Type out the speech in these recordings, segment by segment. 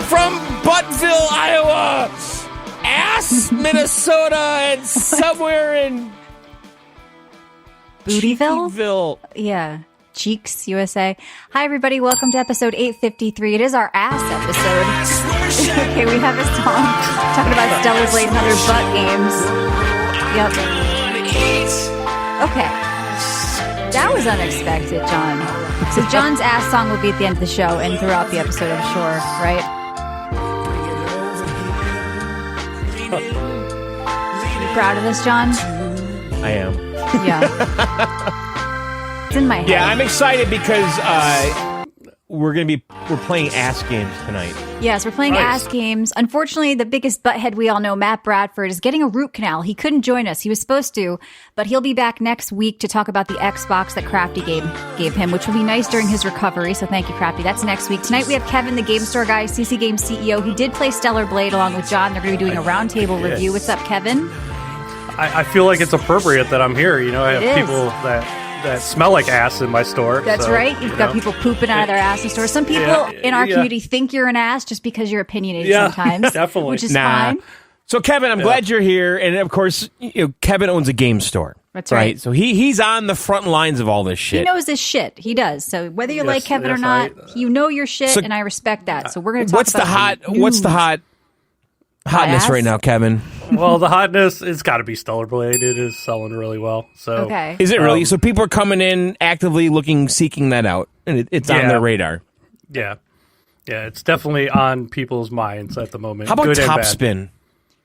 from Buttville, Iowa, Ass, Minnesota, and somewhere in Bootyville? Yeah. Cheeks, USA. Hi, everybody. Welcome to episode 853. It is our ass episode. Okay, we have a song talking about Stellar Blade and other butt games. Yep. Okay. That was unexpected, John. So John's ass song will be at the end of the show and throughout the episode, I'm sure, right? You proud of this, John? I am. Yeah. It's in my head. Yeah, I'm excited because we're playing ass games tonight. Yes, we're playing ass games. Unfortunately, the biggest butthead we all know, Matt Bradford, is getting a root canal. He couldn't join us. He was supposed to, but he'll be back next week to talk about the Xbox that Crafty gave him, which will be nice during his recovery. So thank you, Crafty. That's next week. Tonight we have Kevin, the Game Store guy, CC Games CEO. He did play Stellar Blade along with John. They're going to be doing a roundtable review. What's up, Kevin? I feel like it's appropriate that I'm here. You know, I have people that smell like ass in my store. That's right. You've got people pooping out of their ass in stores. Some people in our community think you're an ass just because you're opinionated sometimes. Definitely. Which is fine. So, Kevin, I'm glad you're here. And, of course, Kevin owns a game store. That's right. So he's on the front lines of all this shit. He knows his shit. He does. So whether you like Kevin or not, you know your shit, and I respect that. So we're going to talk about what's the hotness right now, Kevin? Well, the hotness, it's got to be Stellar Blade. It is selling really well. So is it really? So people are coming in actively seeking that out, and it's on their radar. Yeah. Yeah, it's definitely on people's minds at the moment. How about Good Top Spin?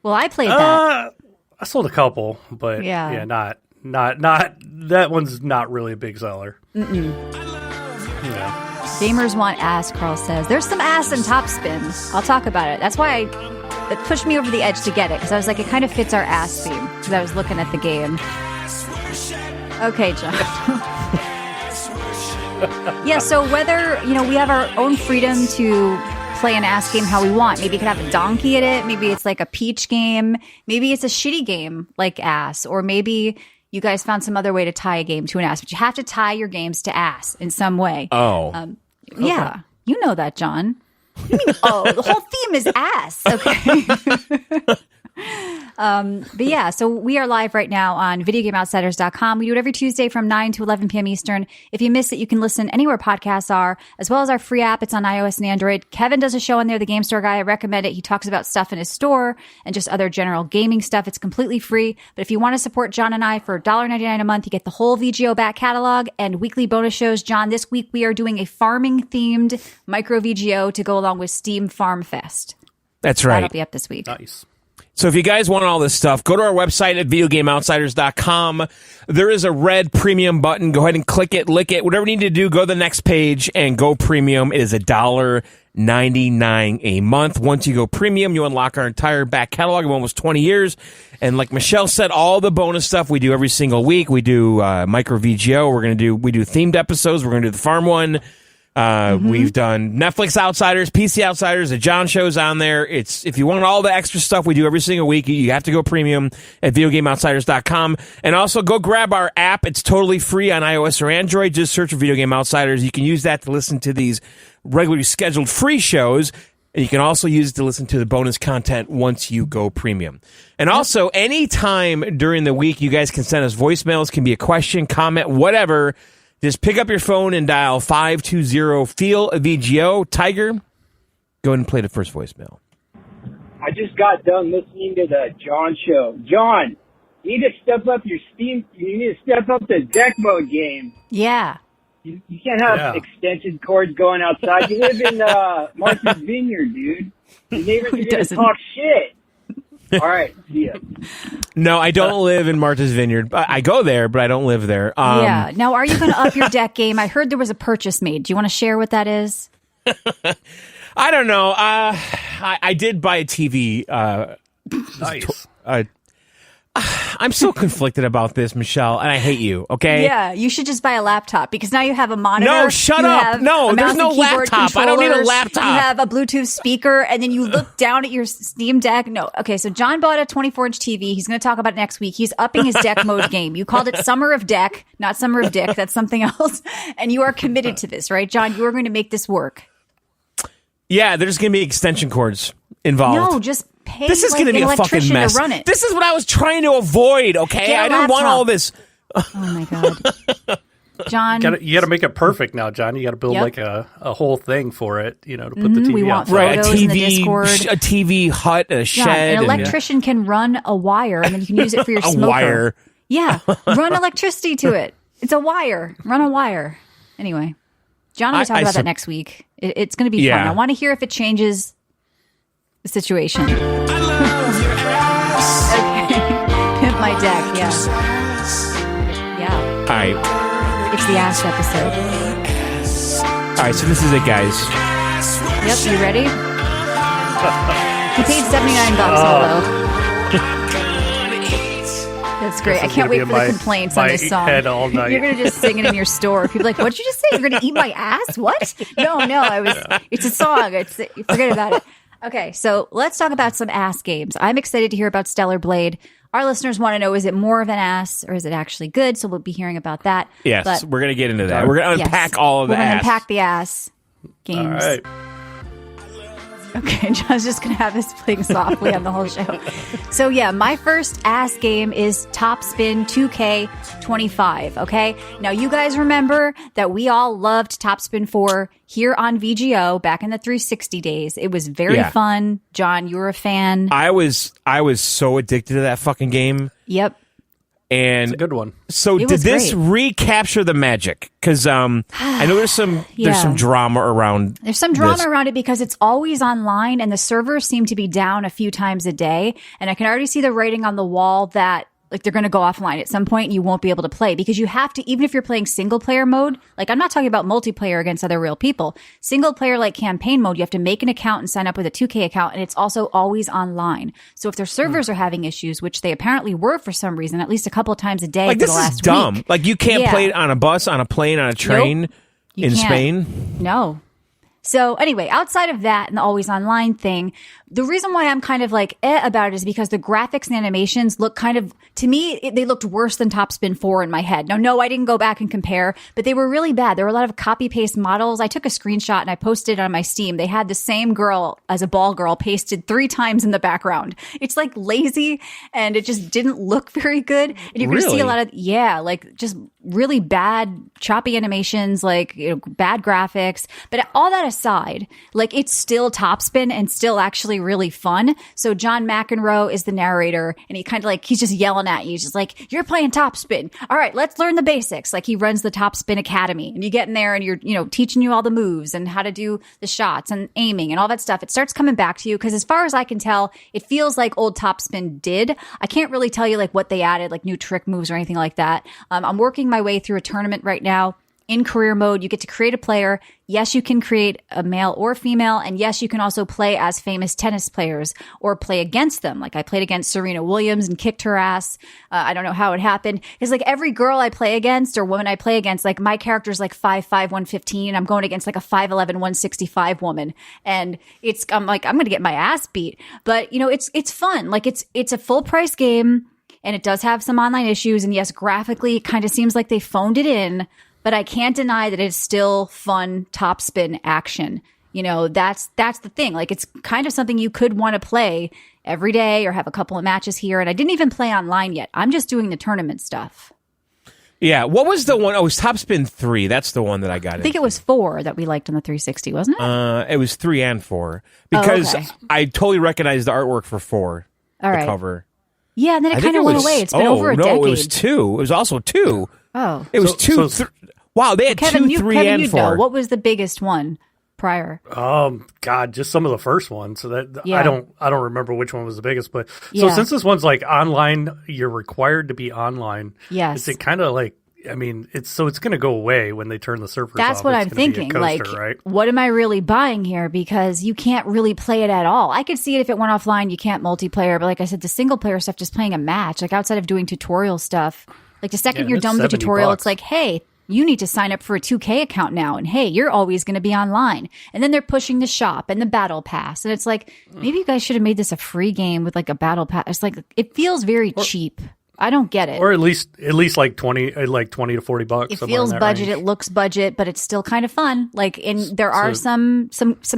Well, I played that. I sold a couple, but not that one's not really a big seller. Gamers want ass, Carl says. There's some ass in Top Spin. I'll talk about it. That's why it pushed me over the edge to get it, because I was like, it kind of fits our ass theme, because I was looking at the game. Okay, John. Yeah, so whether, we have our own freedom to play an ass game how we want. Maybe you could have a donkey at it. Maybe it's like a peach game. Maybe it's a shitty game like ass. Or maybe you guys found some other way to tie a game to an ass. But you have to tie your games to ass in some way. Oh. Yeah. You know that, John. You mean, the whole theme is ass. Okay. But yeah, so we are live right now on videogameoutsiders.com. We do it every Tuesday from 9 to 11 p.m. Eastern. If you miss it, you can listen anywhere podcasts are, as well as our free app. It's on iOS and Android. Kevin does a show on there, The Game Store Guy. I recommend it. He talks about stuff in his store and just other general gaming stuff. It's completely free. But if you want to support John and I for $1.99 a month, you get the whole VGO back catalog and weekly bonus shows. John, this week we are doing a farming-themed micro VGO to go along with Steam Farm Fest. That's right. That'll be up this week. Nice. So if you guys want all this stuff, go to our website at videogameoutsiders.com. There is a red premium button. Go ahead and click it, lick it, whatever you need to do. Go to the next page and go premium. It is $1.99 a month. Once you go premium, you unlock our entire back catalog of almost 20 years. And like Michelle said, all the bonus stuff we do every single week. We do micro VGO. We do themed episodes. We're going to do the farm one. We've done Netflix Outsiders, PC Outsiders, the John Show's on there. If you want all the extra stuff we do every single week, you have to go premium at videogameoutsiders.com. And also go grab our app. It's totally free on iOS or Android. Just search for Video Game Outsiders. You can use that to listen to these regularly scheduled free shows. And you can also use it to listen to the bonus content once you go premium. And also, anytime during the week, you guys can send us voicemails. Can be a question, comment, whatever. Just pick up your phone and dial 520-FEEL-VGO. Tiger, go ahead and play the first voicemail. I just got done listening to the John Show. John, you need to step up your Steam. You need to step up the deck mode game. Yeah. You can't have extension cords going outside. You live in Martha's Vineyard, dude. The neighbors are going to talk shit. All right, see ya. No, I don't live in Martha's Vineyard. I go there, but I don't live there. Yeah. Now, are you going to up your deck game? I heard there was a purchase made. Do you want to share what that is? I don't know. I did buy a TV. Nice. I'm so conflicted about this, Michelle, and I hate you, okay? Yeah, you should just buy a laptop because now you have a monitor. No, shut up. No, there's no laptop. I don't need a laptop. You have a Bluetooth speaker, and then you look down at your Steam Deck. No. Okay, so John bought a 24-inch TV. He's going to talk about it next week. He's upping his deck mode game. You called it Summer of Deck, not Summer of Dick. That's something else. And you are committed to this, right, John? You are going to make this work. Yeah, there's going to be extension cords involved. No, just pay this is like, going to be an a fucking electrician mess. to run it. This is what I was trying to avoid, okay? Get a I don't want laptop. all this. Oh my god, John. You got to make it perfect now, John. You got to build Yep. like a whole thing for it, to put the TV we on. want Right, a photos in the TV, Discord. a TV hut, a John, shed. an and- electrician can run a wire, and then you can use it for your a smoker. wire. Yeah, run electricity to it. It's a wire. Run a wire. Anyway, John will talk about that next week. It's going to be Yeah. fun. I want to hear if it changes the situation. Okay. Pimp my deck. Yeah. Yeah. All right. It's the ass episode. All right, so this is it, guys. Yep. You ready? He paid $79. Although. That's great. I This is can't gonna wait be for in the complaints on my this song. head all night. You're gonna just sing it in your store. People are like, "What'd you just say? You're gonna eat my ass? What?" No. It's a song. Forget about it. Okay, so let's talk about some ass games. I'm excited to hear about Stellar Blade. Our listeners want to know: is it more of an ass, or is it actually good? So we'll be hearing about that. Yes, But we're going to get into that. We're going to yes, unpack all of the we're gonna ass. unpack the ass games. All right. Okay, John's just going to have us playing softly on the whole show. So, yeah, my first ass game is Top Spin 2K25, okay? Now, you guys remember that we all loved Top Spin 4 here on VGO back in the 360 days. It was very fun. John, you were a fan. I was so addicted to that fucking game. Yep. And It's a good one. so It did was this great. recapture the magic? Because I know there's some drama around. There's some drama this. around it because it's always online and the servers seem to be down a few times a day. And I can already see the writing on the wall that like they're going to go offline at some point and you won't be able to play because you have to, even if you're playing single player mode, like I'm not talking about multiplayer against other real people, single player like campaign mode, you have to make an account and sign up with a 2K account and it's also always online. So if their servers are having issues, which they apparently were for some reason, at least a couple of times a day Like for this the last is dumb. week. Like you can't Yeah. play it on a bus, on a plane, on a train You in can't. Spain. No. So anyway, outside of that and the always online thing, the reason why I'm kind of like about it is because the graphics and animations look kind of, to me, they looked worse than Top Spin 4 in my head. Now, no, I didn't go back and compare, but they were really bad. There were a lot of copy paste models. I took a screenshot and I posted it on my Steam. They had the same girl as a ball girl pasted 3 times in the background. It's like lazy and it just didn't look very good. And you're going to see a Really? lot of, like just really bad choppy animations, like bad graphics. But all that aside, like it's still Top Spin and still actually really fun. So John McEnroe is the narrator and he kind of like, he's just yelling at you. He's just like, you're playing Top Spin. All right, let's learn the basics. Like he runs the Top Spin Academy and you get in there and you're, teaching you all the moves and how to do the shots and aiming and all that stuff. It starts coming back to you because as far as I can tell, it feels like old Top Spin did. I can't really tell you like what they added, like new trick moves or anything like that. I'm working my way through a tournament right now. In career mode, you get to create a player. Yes, you can create a male or female. And yes, you can also play as famous tennis players or play against them. Like I played against Serena Williams and kicked her ass. I don't know how it happened. It's like every girl I play against or woman I play against, like my character's like 5'5", 115. I'm going against like a 5'11", 165 woman. And I'm like, I'm going to get my ass beat. But it's fun. Like it's a full price game and it does have some online issues. And yes, graphically, it kind of seems like they phoned it in. But I can't deny that it's still fun Top Spin action. That's the thing. Like it's kind of something you could want to play every day or have a couple of matches here. And I didn't even play online yet. I'm just doing the tournament stuff. Yeah. What was the one? Oh, it was Top Spin 3. That's the one that I got. I think it was 4 that we liked on the 360, wasn't it? It was 3 and 4 because okay. I totally recognized the artwork for 4. All the right. cover. Yeah, and then I it think kind of went was- away. It's been over a no, decade. it was 2. It was also 2. Oh. It was 2. Wow, they had Kevin, 2, 3, Kevin, and you'd 4. know. What was the biggest one prior? God, just some of the first ones. So that Yeah. I don't remember which one was the biggest. But Yeah. so since this one's like online, you're required to be online. Yes. Is it kind of like? I mean, it's going to go away when they turn the servers That's off. what It's I'm gonna be a thinking. coaster, Like, right? what am I really buying here? Because you can't really play it at all. I could see it if it went offline, you can't multiplayer. But like I said, the single player stuff, just playing a match, like outside of doing tutorial stuff, like the second Yeah, you're that's done with the $70. tutorial, it's like, hey, you need to sign up for a 2K account now. And hey, you're always going to be online. And then they're pushing the shop and the battle pass. And it's like, maybe you guys should have made this a free game with like a battle pass. It's like, it feels very cheap. I don't get it. Or at least like 20 to $40. It feels budget. Range. It looks budget, but it's still kind of fun. Like, and there are some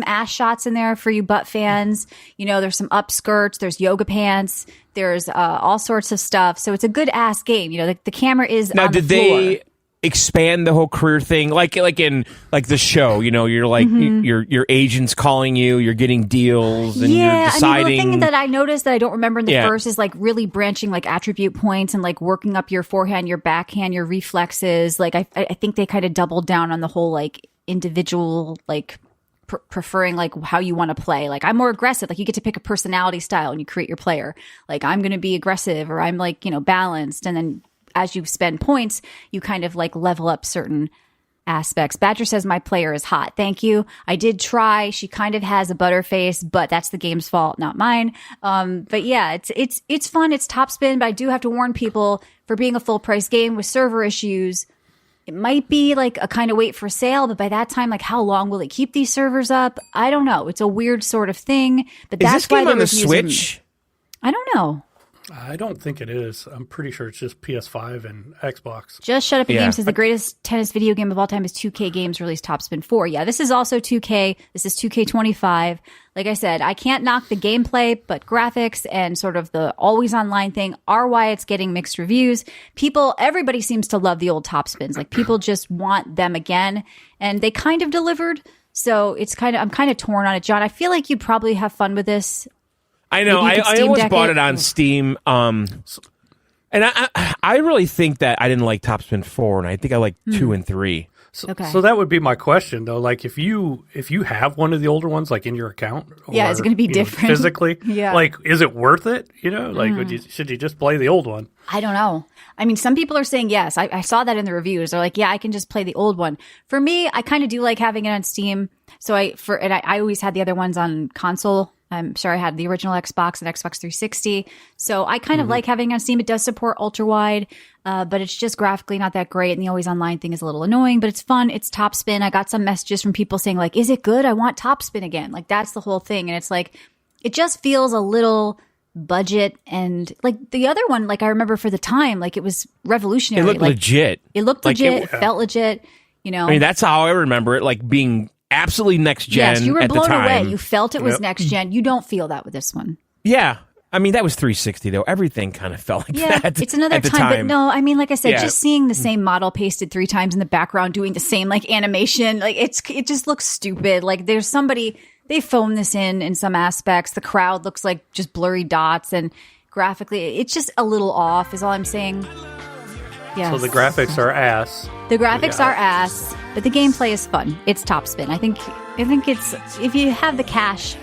ass shots in there for you butt fans. You know, there's some upskirts, there's yoga pants, there's all sorts of stuff. So it's a good ass game. You know, the camera is now. On the Did floor. they expand the whole career thing, like in the show? You know, you're like your agent's calling you, you're getting deals, and you're deciding. I mean, the thing that I noticed that I don't remember in the first is like really branching like attribute points and like working up your forehand, your backhand, your reflexes. Like I think they kind of doubled down on the whole like individual like preferring like how you want to play. Like I'm more aggressive. Like you get to pick a personality style and you create your player. Like I'm going to be aggressive, or I'm like, you know, balanced, and then as you spend points, you kind of like level up certain aspects. Badger says my player is hot. Thank you. I did try. She kind of has a butterface, but that's the game's fault, not mine. But yeah, it's fun. It's top spin, but I do have to warn people, for being a full price game with server issues, it might be like a kind of wait for sale, but by that time, like how long will it keep these servers up? I don't know. It's a weird sort of thing, but is that's this game why on the Switch? I don't know. I don't think it is. I'm pretty sure it's just PS5 and Xbox. Just Shut Up and Game says the greatest tennis video game of all time is 2K Games released Topspin 4. Yeah, this is also 2K. This is 2K25. Like I said, I can't knock the gameplay, but graphics and sort of the always online thing are why it's getting mixed reviews. Everybody seems to love the old Topspins. Like people just want them again, and they kind of delivered. So I'm kind of torn on it, John. I feel like you'd probably have fun with this. I know. I almost bought it on Steam. And I really think that I didn't like Topspin 4, and I think I like 2 and 3. So that would be my question, though. Like, if you have one of the older ones, like in your account, or, it's going to be different physically. Yeah. Like, is it worth it? You know, like, should you just play the old one? I don't know. I mean, some people are saying yes. I saw that in the reviews. They're like, yeah, I can just play the old one. For me, I kind of do like having it on Steam. So I always had the other ones on console. I'm sure I had the original Xbox and Xbox 360. So I kind of like having it on Steam. It does support ultra wide, but it's just graphically not that great. And the always online thing is a little annoying, but it's fun. It's Topspin. I got some messages from people saying like, is it good? I want Topspin again. Like that's the whole thing. And it's like, it just feels a little budget, and like the other one, like I remember for the time, like it was revolutionary. It looked legit. It looked legit. It felt legit. You know, I mean, that's how I remember it, like being absolutely next gen. Yes, you were at blown the time. away. You felt it was next gen. You don't feel that with this one. Yeah. I mean, that was 360, though. Everything kind of felt like that. It's another at the time. But no, I mean, like I said, Yeah. just seeing the same model pasted 3 times in the background, doing the same like animation, like it just looks stupid. Like there's somebody, they phoned this in some aspects. The crowd looks like just blurry dots, and graphically, it's just a little off, is all I'm saying. Yes. So the graphics are ass. The graphics are ass, but the gameplay is fun. It's Topspin. I think it's, if you have the cash,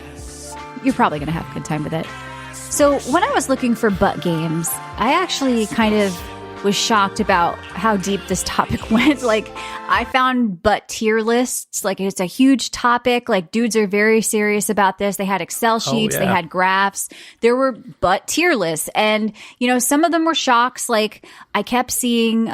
you're probably going to have a good time with it. So when I was looking for butt games, I actually kind of was shocked about how deep this topic went. Like I found butt tier lists. Like it's a huge topic. Like dudes are very serious about this. They had Excel sheets. They had graphs. There were butt tier lists. And, you know, some of them were shocks. Like I kept seeing,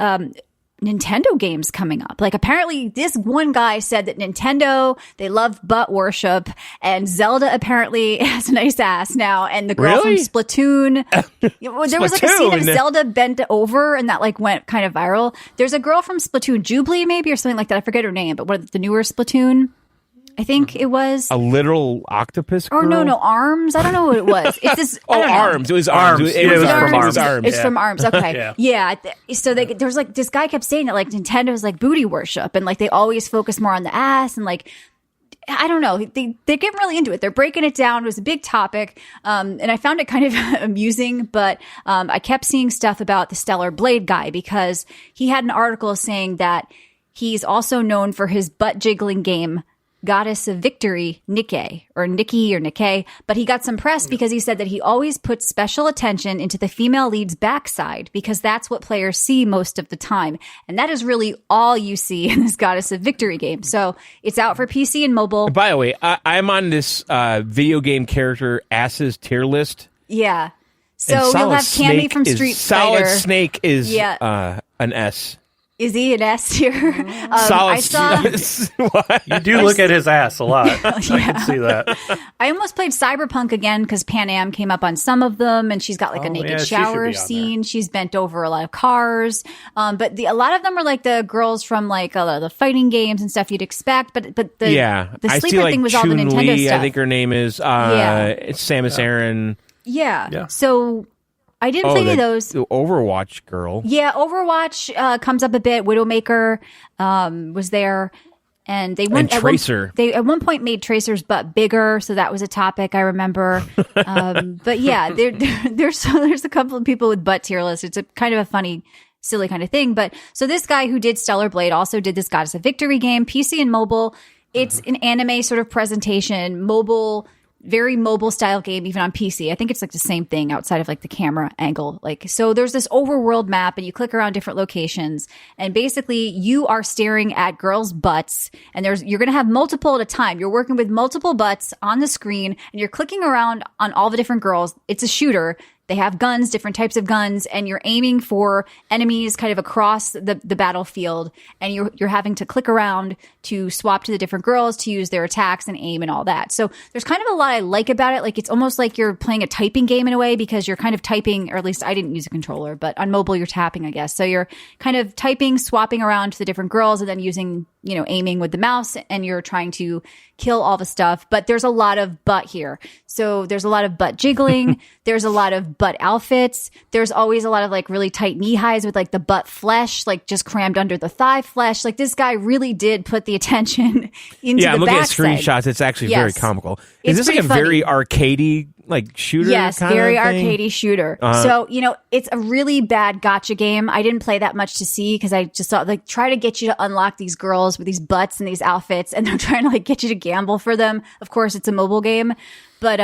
Nintendo games coming up. Like apparently this one guy said that Nintendo, they love butt worship, and Zelda apparently has a nice ass now, and the girl from Splatoon, there was like a scene of Zelda bent over and that like went kind of viral. There's a girl from Splatoon, Jubilee maybe, or something like that. I forget her name, but the newer Splatoon, I think it was a literal octopus girl? Or no, Arms. I don't know what it was. It's this. Arms. It was Arms. It was from Arms. It's from Arms. Okay. Yeah. So there's like this guy kept saying that like Nintendo's like booty worship, and like they always focus more on the ass, and like I don't know. They get really into it. They're breaking it down. It was a big topic, and I found it kind of amusing. But I kept seeing stuff about the Stellar Blade guy, because he had an article saying that he's also known for his butt jiggling game Goddess of Victory, Nikkei, but he got some press because he said that he always puts special attention into the female lead's backside, because that's what players see most of the time. And that is really all you see in this Goddess of Victory game. So it's out for PC and mobile. By the way, I'm on this video game character asses tier list. Yeah. So you'll have Cammy from Street Fighter. Solid Snake is an S. Is he an S tier? Solid. I saw. What? You do look at his ass a lot. I can see that. I almost played Cyberpunk again because Pan Am came up on some of them, and she's got like a naked shower scene. She's bent over a lot of cars, but a lot of them are like the girls from like a lot of the fighting games and stuff you'd expect. But the sleeper thing was all the Nintendo stuff. I think her name is it's Samus Aran. Yeah. So I didn't play any of those. The Overwatch girl. Yeah, Overwatch comes up a bit. Widowmaker was there. And they went Tracer. They at one point made Tracer's butt bigger, so that was a topic I remember. But yeah, there's a couple of people with butt tier lists. It's a kind of a funny, silly kind of thing. But so this guy who did Stellar Blade also did this Goddess of Victory game, PC and mobile. It's an anime sort of presentation, mobile. Very mobile style game, even on PC. I think it's like the same thing outside of like the camera angle. Like, so there's this overworld map and you click around different locations and basically you are staring at girls' butts and you're going to have multiple at a time. You're working with multiple butts on the screen and you're clicking around on all the different girls. It's a shooter. They have guns, different types of guns, and you're aiming for enemies kind of across the battlefield, and you're having to click around to swap to the different girls to use their attacks and aim and all that. So there's kind of a lot I like about it. Like, it's almost like you're playing a typing game in a way because you're kind of typing, or at least I didn't use a controller, but on mobile you're tapping, I guess. So you're kind of typing, swapping around to the different girls, and then using, aiming with the mouse, and you're trying to kill all the stuff. But there's a lot of butt here. So there's a lot of butt jiggling. There's a lot of butt outfits. There's always a lot of like really tight knee highs with like the butt flesh, like just crammed under the thigh flesh. Like, this guy really did put the attention into the I'm looking at backside. screenshots. It's actually very comical. Is It's this like a pretty very arcadey like shooter? Yes, kind very of thing? arcadey shooter. So, it's a really bad gotcha game. I didn't play that much to see because I just thought, like, try to get you to unlock these girls with these butts and these outfits, and they're trying to like get you to gamble for them. Of course, it's a mobile game. But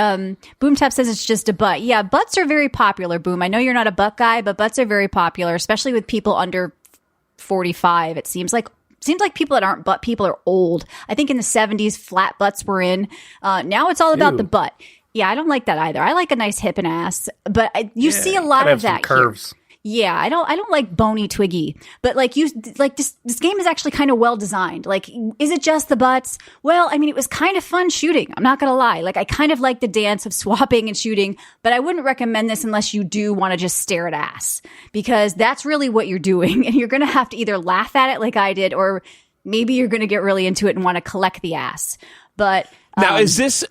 Boomtap says it's just a butt. Yeah, butts are very popular, Boom. I know you're not a butt guy, but butts are very popular, especially with people under 45. It seems like people that aren't butt people are old. I think in the 70s, flat butts were in. Now it's all about the butt. Yeah, I don't like that either. I like a nice hip and ass, but you see a lot of that curves. Here. Yeah, I don't like bony twiggy, but this game is actually kind of well designed. Like, is it just the butts? Well, I mean, it was kind of fun shooting. I'm not gonna lie. Like, I kind of like the dance of swapping and shooting, but I wouldn't recommend this unless you do want to just stare at ass, because that's really what you're doing, and you're gonna have to either laugh at it like I did, or maybe you're gonna get really into it and want to collect the ass. But this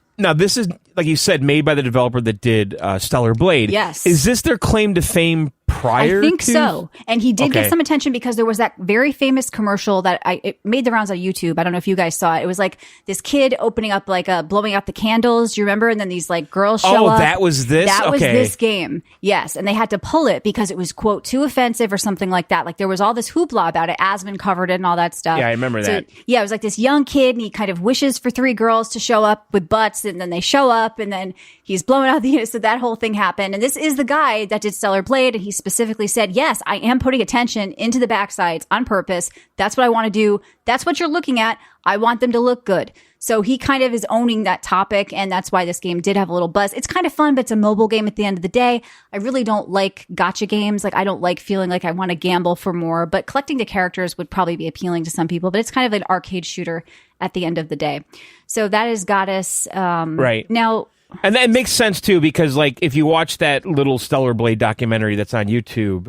is, like you said, made by the developer that did Stellar Blade. Yes. Is this their claim to fame prior I think to? so. And he did get some attention because there was that very famous commercial that it made the rounds on YouTube. I don't know if you guys saw it. It was like this kid opening up, like blowing out the candles. Do you remember? And then these like girls show up. Oh, that was this? That was this game. Yes. And they had to pull it because it was, quote, too offensive or something like that. Like, there was all this hoopla about it. Asmon covered it and all that stuff. Yeah, I remember that. Yeah, it was like this young kid, and he kind of wishes for 3 girls to show up with butts, and then they show up, and then he's blowing out the unit. So that whole thing happened. And this is the guy that did Stellar Blade, and he specifically said, yes, I am putting attention into the backsides on purpose. That's what I want to do. That's what you're looking at. I want them to look good. So he kind of is owning that topic, and that's why this game did have a little buzz. It's kind of fun, but it's a mobile game at the end of the day. I really don't like gotcha games. Like, I don't like feeling like I want to gamble for more, but collecting the characters would probably be appealing to some people, but it's kind of an arcade shooter at the end of the day. So that is Goddess. Right. Now... And that makes sense, too, because, like, if you watch that little Stellar Blade documentary that's on YouTube...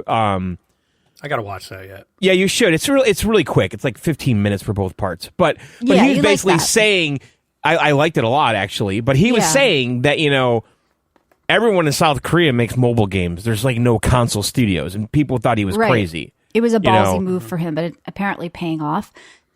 I gotta watch that yet. Yeah, you should. It's really quick. It's like 15 minutes for both parts. But yeah, he was basically saying... I liked it a lot, actually. But he was saying that, everyone in South Korea makes mobile games. There's, like, no console studios. And people thought he was crazy. It was a ballsy move for him, but it apparently paying off.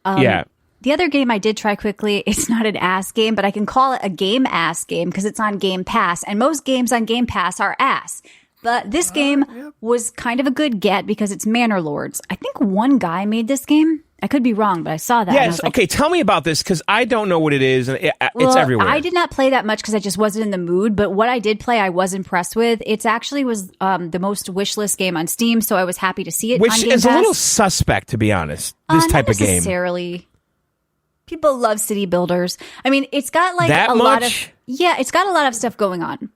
Yeah. The other game I did try quickly, it's not an ass game, but I can call it a game ass game because it's on Game Pass. And most games on Game Pass are ass. But this game was kind of a good get because it's Manor Lords. I think one guy made this game. I could be wrong, but I saw that. Yes. Okay. Tell me about this because I don't know what it is. And it's everywhere. I did not play that much because I just wasn't in the mood. But what I did play, I was impressed with. It actually was the most wish list game on Steam, so I was happy to see it. Which on Game is Pass. A little suspect, to be honest. This type of game. Not necessarily. People love city builders. I mean, it's got like that a much? lot of it's got a lot of stuff going on.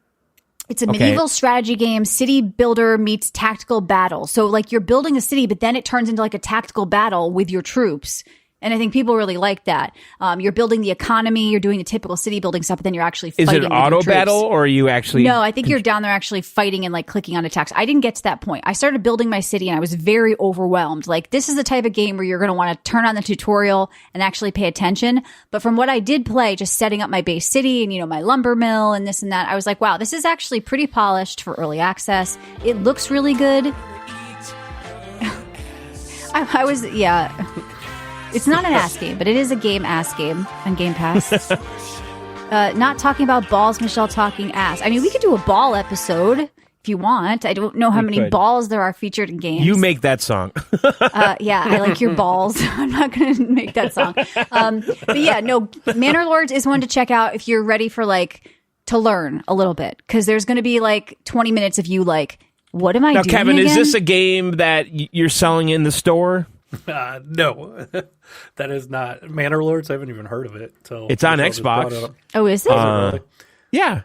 It's a medieval strategy game, city builder meets tactical battle. So like you're building a city, but then it turns into like a tactical battle with your troops. And I think people really like that. You're building the economy, you're doing the typical city building stuff, but then you're actually fighting. Is it with auto your troops. battle, or are you actually? No, I think you're down there actually fighting and like clicking on attacks. I didn't get to that point. I started building my city and I was very overwhelmed. Like this is the type of game where you're going to want to turn on the tutorial and actually pay attention. But from what I did play, just setting up my base city and, you know, my lumber mill and this and that, I was like, wow, this is actually pretty polished for early access. It looks really good. I was, yeah. It's not an ass game, but it is a ass game on Game Pass. Not talking about balls, Michelle talking ass. I mean, we could do a ball episode if you want. I don't know how many balls there are featured in games. You make that song. Yeah, I like your balls. I'm not going to make that song. But yeah, no, Manor Lords is one to check out if you're ready for like to learn a little bit, because there's going to be like 20 minutes of you like, what am I doing Kevin, again? is this a game that you're selling in the store? No, that is not Manor Lords. I haven't even heard of it. It's on Xbox. Oh, is it? Yeah.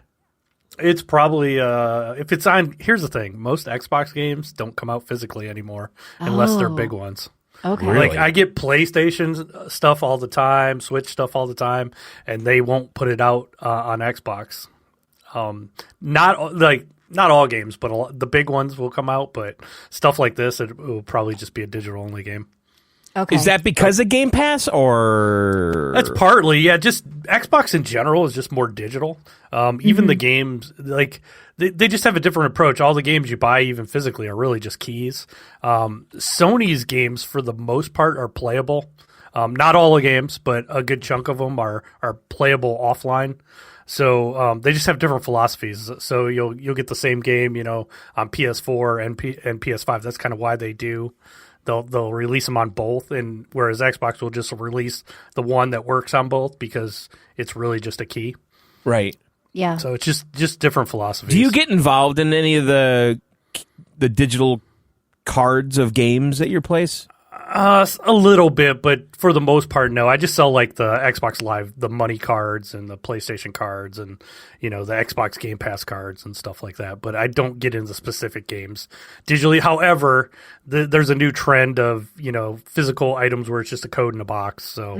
It's probably if it's on. Here's the thing: most Xbox games don't come out physically anymore unless they're big ones. Okay. Really? Like I get PlayStation stuff all the time, Switch stuff all the time, and they won't put it out on Xbox. Not all games, but the big ones will come out. But stuff like this, it will probably just be a digital only game. Okay. Is that because of Game Pass, or That's partly, yeah. Just Xbox in general is just more digital. Even the games, like they just have a different approach. All the games you buy, even physically, are really just keys. Sony's games, for the most part, are playable. Not all the games, but a good chunk of them are playable offline. So they just have different philosophies. So you'll get the same game, you know, on PS4 and PS5. That's kind of why they do. They'll release them on both, and whereas Xbox will just release the one that works on both because it's really just a key. right? Yeah. So it's just different philosophies. Do you get involved in any of the digital cards of games at your place? A little bit, but for the most part, no. I just sell like the Xbox Live, the money cards and the PlayStation cards and, you know, the Xbox Game Pass cards and stuff like that. But I don't get into specific games digitally. However, there's a new trend of, you know, physical items where it's just a code in a box. So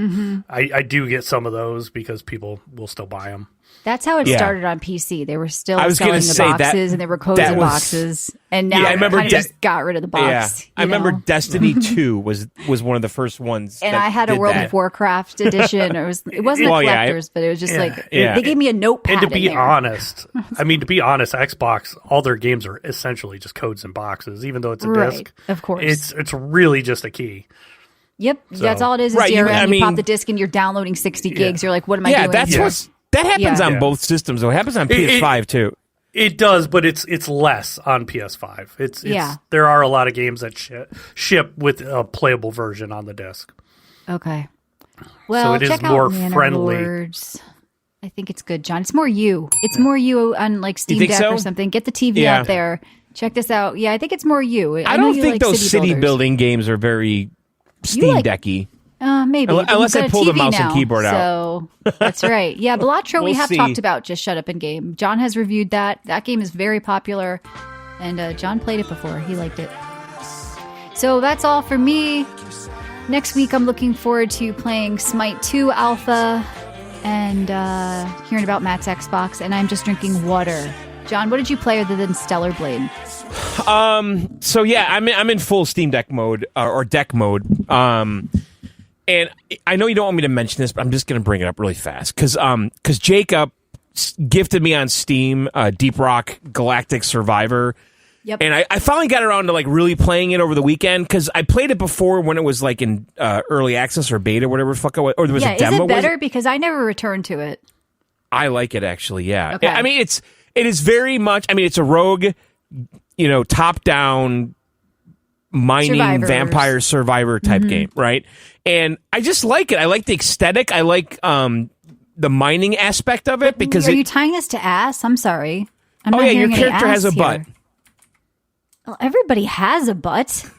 I do get some of those because people will still buy them. That's how it started on PC. They were still I was selling gonna the say boxes, and they were codes in boxes. And now Yeah, I remember kind of just got rid of the box. Yeah, I remember Destiny 2 was one of the first ones. And that I had a did World that. of Warcraft edition. It wasn't a collector's, but it was just like they gave me a notepad. And to be in there. honest, Xbox, all their games are essentially just codes in boxes, even though it's a disc. Of course. It's really just a key. Yep, that's all it is. Right, DRM. You pop the disc and you're downloading 60 gigs. You're like, what am I doing? That happens on Yeah. both systems, though. It happens on PS5 too. It does, but it's less on PS5. It's there are a lot of games that ship with a playable version on the disc. Okay. Well, it is check more out Manor friendly. Lords. I think it's good, John. It's more you. It's more you on like Steam think Deck so? or something. Get the TV out there. Check this out. Yeah, I think it's more you. I know don't you think like those city builders. building games are very Steam Decky. Maybe. but Unless you've I got a pull the TV mouse and now, keyboard out. So that's right. Yeah, Balatro, we We'll have see. talked about Just Shut Up and Game. John has reviewed that. That game is very popular. And John played it before. He liked it. So that's all for me. Next week, I'm looking forward to playing Smite 2 Alpha and hearing about Matt's Xbox. And I'm just drinking water. John, what did you play other than Stellar Blade? So yeah, I'm in full Steam Deck mode or deck mode. And I know you don't want me to mention this, but I'm just going to bring it up really fast because Jacob gifted me on Steam Deep Rock Galactic Survivor. Yep. And I finally got around to like really playing it over the weekend because I played it before when it was like in early access or beta, whatever the fuck it was, or there was a demo. Is it better? Because I never returned to it. I like it actually. Yeah. Okay. I mean, it is very much. I mean, it's a rogue, you know, top down mining Survivors. vampire survivor type game, right? And I just like it. I like the aesthetic. I like the mining aspect of it because Are you tying us to ass? I'm sorry. I'm not your hearing any character has a ass butt. here. Well, everybody has a butt.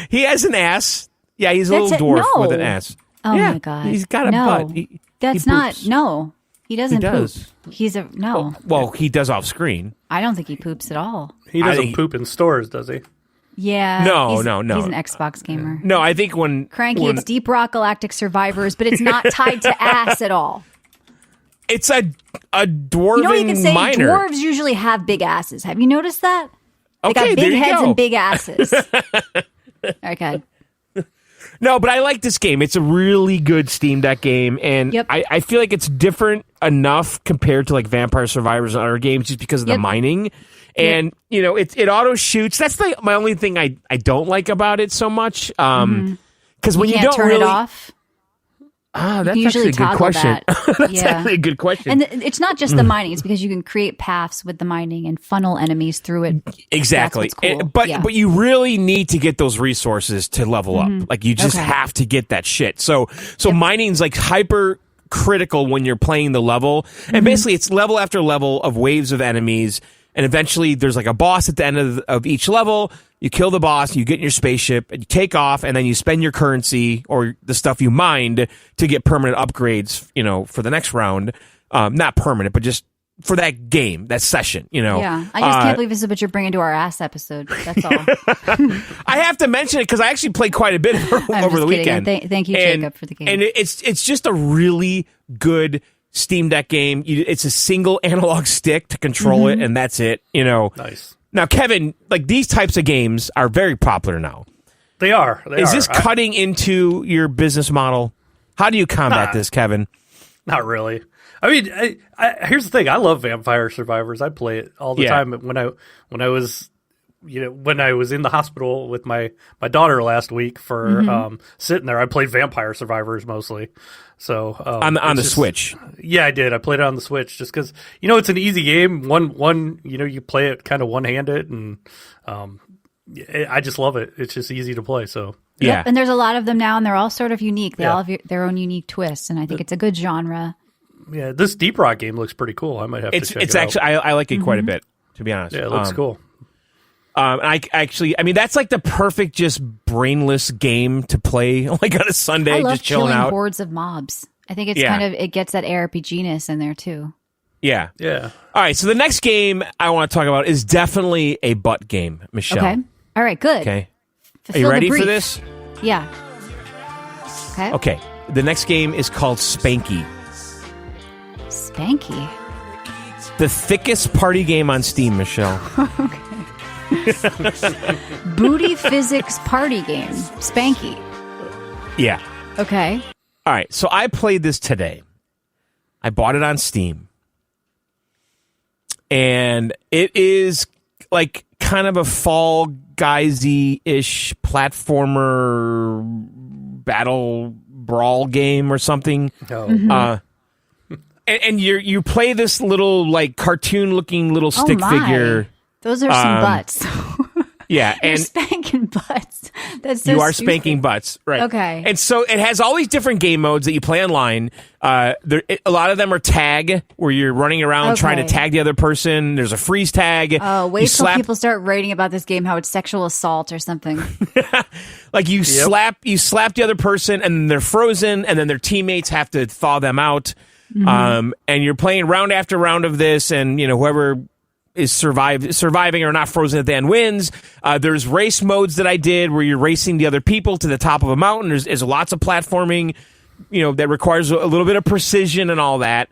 He has an ass. Yeah, he's a That's little dwarf no. with an ass. Oh yeah, my god. he's got a no. butt. That's he not. poops. No. He doesn't does. poop. He's a no. Well, he does off screen. I don't think he poops at all. He doesn't poop in stores, does he? Yeah. No. He's an Xbox gamer. No, I think when Cranky, it's Deep Rock Galactic Survivors, but it's not tied to ass at all. it's a dwarven You know what you can say? miner. Dwarves usually have big asses. Have you noticed that? They Okay, got there big you heads go. and big asses. All right, go ahead. No, but I like this game. It's a really good Steam Deck game, and Yep. I feel like it's different enough compared to like Vampire Survivors and other games just because of the Yep. mining. And, you know, it auto shoots. That's my only thing I don't like about it so much. Because when you Can't don't turn really... it off. Ah, that's You actually usually a good question. toggle that. That's Yeah. actually a good question. And it's not just the mining; it's because you can create paths with the mining and funnel enemies through it. Exactly. That's what's cool. But Yeah. but you really need to get those resources to level up. Like you just Okay. have to get that shit. So mining's like hyper critical when you're playing the level. And basically it's level after level of waves of enemies, and eventually there's like a boss at the end of each level. You kill the boss, you get in your spaceship, and you take off, and then you spend your currency or the stuff you mined to get permanent upgrades, you know, for the next round. Not permanent, but just for that game, that session, you know. Yeah, I just can't believe this is what you're bringing to our ass episode. That's all. I have to mention it because I actually played quite a bit over just the kidding. weekend. Thank you, Jacob, for the game. And it's just a really good Steam Deck game. It's a single analog stick to control it, and that's it. You know. Nice. Now, Kevin, like these types of games are very popular now. They are. Is this cutting into your business model? How do you combat this, Kevin? Not really. I mean, here's the thing. I love Vampire Survivors. I play it all the time. When I was in the hospital with my daughter last week for sitting there, I played Vampire Survivors mostly. So On the Switch. Yeah, I did. I played it on the Switch just because it's an easy game. One you play it kind of one handed, and I just love it. It's just easy to play. So. Yeah. Yep, and there's a lot of them now, and they're all sort of unique. They all have their own unique twists, and I think it's a good genre. Yeah, this Deep Rock game looks pretty cool. I might have to check it actually, out. I like it quite a bit, to be honest. Yeah, it looks cool. I mean, that's like the perfect just brainless game to play like on a Sunday, I love just chilling killing out. hordes of mobs. I think it's it gets that ARPG-ness in there too. Yeah. Yeah. All right, so the next game I want to talk about is definitely a butt game, Michelle. Okay. All right. Good. Okay. Fulfill Are you the ready for brief. this? Yeah. Okay. Okay. The next game is called Spanky. Spanky. The thickest party game on Steam, Michelle. Booty physics party game. Spanky. Yeah. Okay. All right, so I played this today. I bought it on Steam. And it is like kind of a Fall Guys-y-ish platformer battle brawl game or something. Oh. And you play this little like cartoon looking little stick my. figure. Those are some butts. Yeah, You're and spanking butts. That's so you are stupid. spanking butts, right? Okay. And so it has all these different game modes that you play online. A lot of them are tag, where you're running around trying to Okay. tag the other person. There's a freeze tag. Oh, You wait till slap- people start writing about this game how it's sexual assault or something. Like you slap the other person, and then they're frozen, and then their teammates have to thaw them out. And you're playing round after round of this, and whoever is surviving or not frozen at the end wins. There's race modes that I did where you're racing the other people to the top of a mountain. There's lots of platforming, that requires a little bit of precision and all that.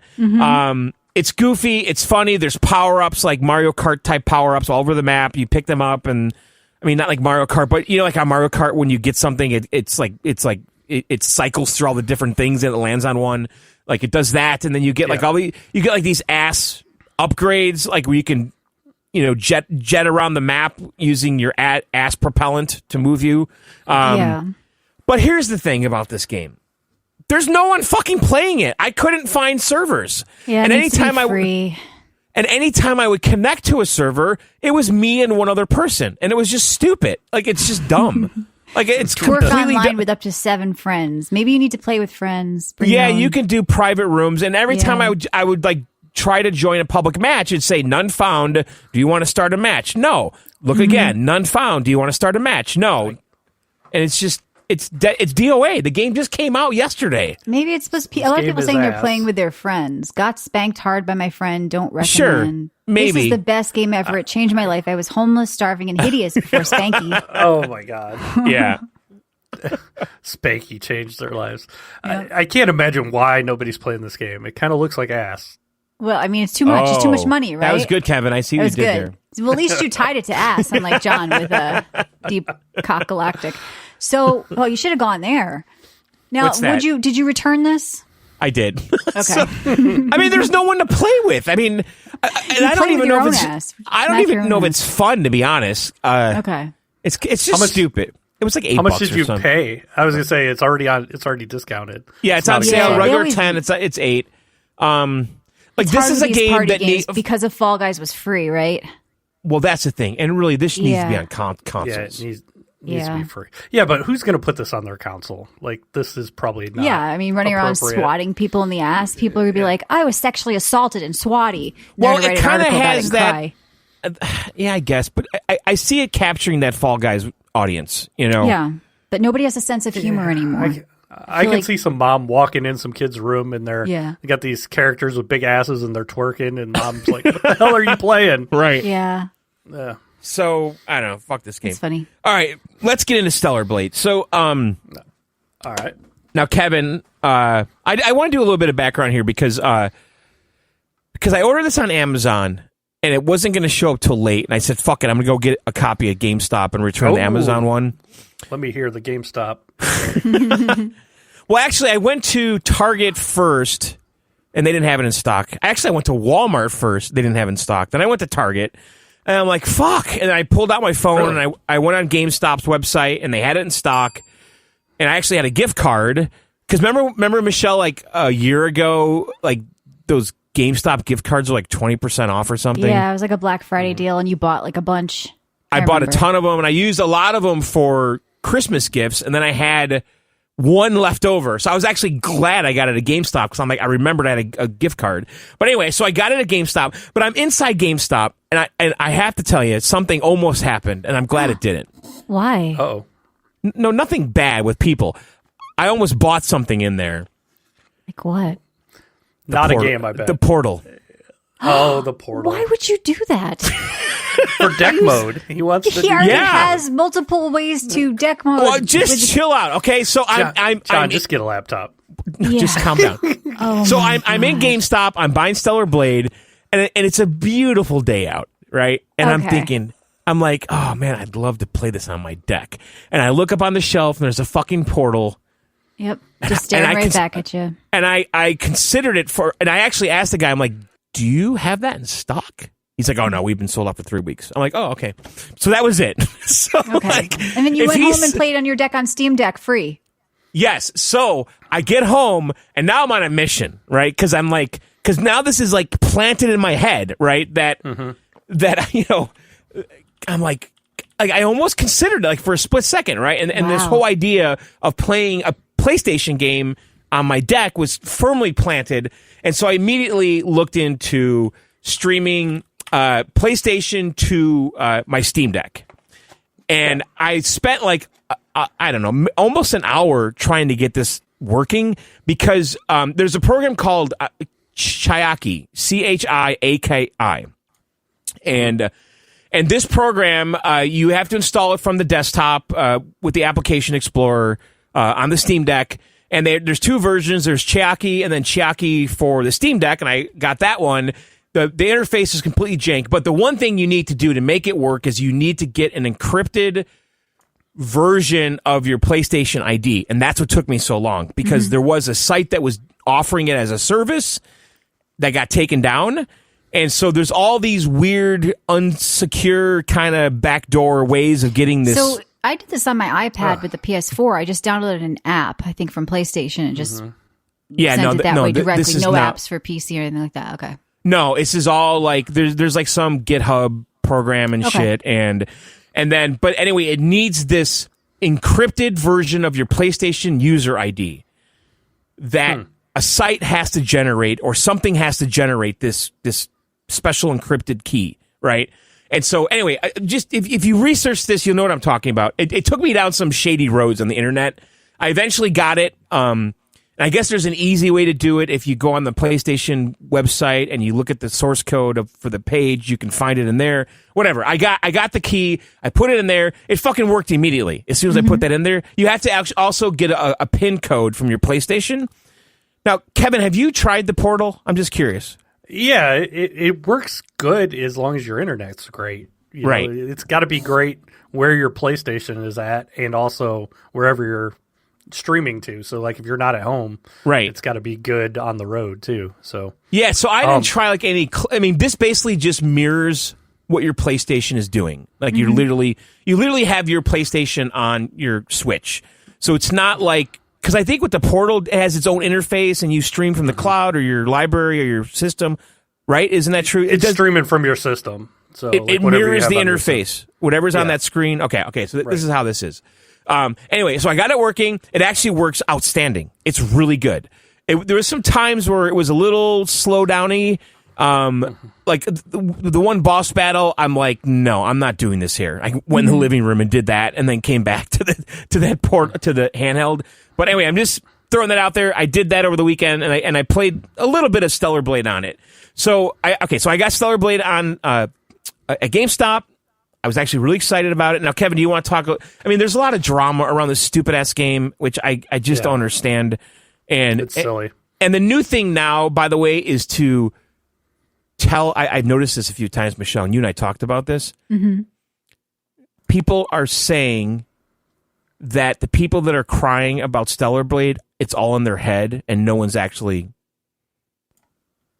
It's goofy. It's funny. There's power-ups, like Mario Kart type power-ups all over the map. You pick them up, and I mean, not like Mario Kart, but like on Mario Kart, when you get something, it cycles through all the different things and it lands on one. Like it does that, and then you get like these ass upgrades, like where you can, jet around the map using your ass propellant to move you. Yeah. But here's the thing about this game: there's no one fucking playing it. I couldn't find servers. Yeah. And It needs to be anytime free. anytime I would connect to a server, it was me and one other person, and it was just stupid. Like it's just dumb. Like it's Work completely online dumb. with up to 7 friends. Maybe you need to play with friends. Bring Yeah, your own- you can do private rooms, and every time Yeah. I would like try to join a public match, it'd say none found. Do you want to start a match? No. Look again. None found. Do you want to start a match? No. And it's just it's DOA. The game just came out yesterday. Maybe it's supposed to be. A lot of game people is saying they're ass. playing with their friends. Got spanked hard by my friend. Don't recommend. Sure, maybe. This is the best game ever. It changed my life. I was homeless, starving, and hideous before Spanky. Oh my god. Yeah. Spanky changed their lives. Yeah. I can't imagine why nobody's playing this game. It kind of looks like ass. Well, I mean, it's too much. It's too much money, right? That was good, Kevin. I see That what was you did good. there. Well, at least you tied it to ass, unlike John with a deep cock galactic. So, well, you should have gone there. Now, What's that? did you return this? I did. Okay. So, I mean, there's no one to play with. I mean, I play don't even with know your if own it's. ass. I don't Smack your even own know if ass. it's fun, to be honest. Okay. It's just stupid. It was like $8. How much did or you something. pay? I was gonna say it's already discounted. Yeah, it's not on a sale. gift. They Regular always- 10. It's $8. Like It's this hard is with a these game party that games needs. because of Fall Guys was free, right? Well, that's the thing, and really, this needs to be Yeah. on consoles. Yeah, it needs to Yeah. be free. Yeah, but who's gonna put this on their console? Like this is probably not. Yeah, I mean, running around appropriate. swatting people in the ass, people are gonna be like, "I was sexually assaulted in Swatty." Well, They're gonna it write an kinda article about has it and that- cry. Yeah, I guess, but I see it capturing that Fall Guys audience. You know. Yeah, but nobody has a sense of humor anymore. I can like- see some mom walking in some kid's room and Yeah. they got these characters with big asses and they're twerking and mom's like, "What the hell are you playing?" Right. Yeah, So I don't know. Fuck this game. it's funny. All right, let's get into Stellar Blade. So, All right. now, Kevin, I want to do a little bit of background here because I ordered this on Amazon and it wasn't going to show up till late, and I said, "Fuck it, I'm going to go get a copy at GameStop and return the Oh. Amazon one." Let me hear the GameStop. Well, actually, I went to Target first, and they didn't have it in stock. Actually, I went to Walmart first; they didn't have it in stock. Then I went to Target, and I'm like, "Fuck!" And I pulled out my phone Really? and I went on GameStop's website, and they had it in stock. And I actually had a gift card because remember Michelle, like a year ago, like those GameStop gift cards are like 20% off or something. Yeah, it was like a Black Friday deal, and you bought like a bunch. I bought remember. a ton of them, and I used a lot of them for Christmas gifts, and then I had one left over. So I was actually glad I got it at GameStop because I'm like, I remembered I had a gift card. But anyway, so I got it at GameStop, but I'm inside GameStop, and I have to tell you, something almost happened, and I'm glad it didn't. Why? Oh, No, nothing bad with people. I almost bought something in there. Like what? not a Portal. game. I bet. The Portal. the Portal Why would you do that? for deck mode. He wants to. He already Yeah. has multiple ways to deck mode. Well, just chill out, okay? So John, I'm just get a laptop. Yeah. just calm down. Oh So my I'm in God. GameStop. I'm buying Stellar Blade, and it's a beautiful day out, right? And I'm Okay. thinking, I'm like, oh man, I'd love to play this on my deck. And I look up on the shelf, and there's a fucking Portal. Yep, just staring I right can- back at you. And I considered it and I actually asked the guy, I'm like, do you have that in stock? He's like, oh no, we've been sold out for 3 weeks. I'm like, oh, okay. So that was it. So Okay, like, and then you if went home he's- and played on your deck on Steam Deck free. Yes. So I get home and now I'm on a mission, right? Because now this is like planted in my head, right? That I'm like I almost considered it like for a split second, right? And this Wow. whole idea of playing a PlayStation game on my deck was firmly planted, and so I immediately looked into streaming PlayStation to my Steam Deck. And I spent like, I don't know, almost an hour trying to get this working because there's a program called Chiaki, Chiaki. And this program, you have to install it from the desktop with the Application Explorer on the Steam Deck. And there's two versions. There's Chiaki and then Chiaki for the Steam Deck. And I got that one. The interface is completely jank, but the one thing you need to do to make it work is you need to get an encrypted version of your PlayStation ID. And that's what took me so long because there was a site that was offering it as a service that got taken down. And so there's all these weird, unsecure kind of backdoor ways of getting this. So I did this on my iPad with the PS4. I just downloaded an app, I think, from PlayStation and just sent it that way directly. this is No not- apps for PC or anything like that. Okay. No, this is all like there's like some GitHub program and Okay. shit, and then but anyway, it needs this encrypted version of your PlayStation user ID that a site has to generate or something has to generate this special encrypted key, right? And so, anyway, just if you research this, you'll know what I'm talking about. It took me down some shady roads on the internet. I eventually got it. And I guess there's an easy way to do it. If you go on the PlayStation website and you look at the source code for the page, you can find it in there. Whatever. I got the key. I put it in there. It fucking worked immediately. As soon as I put that in there, you have to actually also get a PIN code from your PlayStation. Now, Kevin, have you tried the Portal? I'm just curious. Yeah, it works good as long as your internet's great. Right. It's got to be great where your PlayStation is at and also wherever you're streaming to. So like if you're not at home, right, it's got to be good on the road too. So yeah, so I didn't try like any I mean, this basically just mirrors what your PlayStation is doing. Like you literally have your PlayStation on your Switch. So it's not like, because I think with the Portal, it has its own interface and you stream from the cloud or your library or your system, right? Isn't that true? It's streaming from your system. So it mirrors the interface, whatever's on that screen. Okay, so this is how this is. Anyway, so I got it working. It actually works outstanding. It's really good. There was some times where it was a little slow downy. Like the one boss battle, I'm like, no, I'm not doing this here. I went in the living room and did that, and then came back to the handheld. But anyway, I'm just throwing that out there. I did that over the weekend, and I played a little bit of Stellar Blade on it. So I got Stellar Blade on at GameStop. I was actually really excited about it. Now, Kevin, do you want to talk? I mean, there's a lot of drama around this stupid-ass game, which I just don't understand. And it's silly. And the new thing now, by the way, is to tell... I've noticed this a few times, Michelle, and you and I talked about this. Mm-hmm. People are saying that the people that are crying about Stellar Blade, it's all in their head, and no one's actually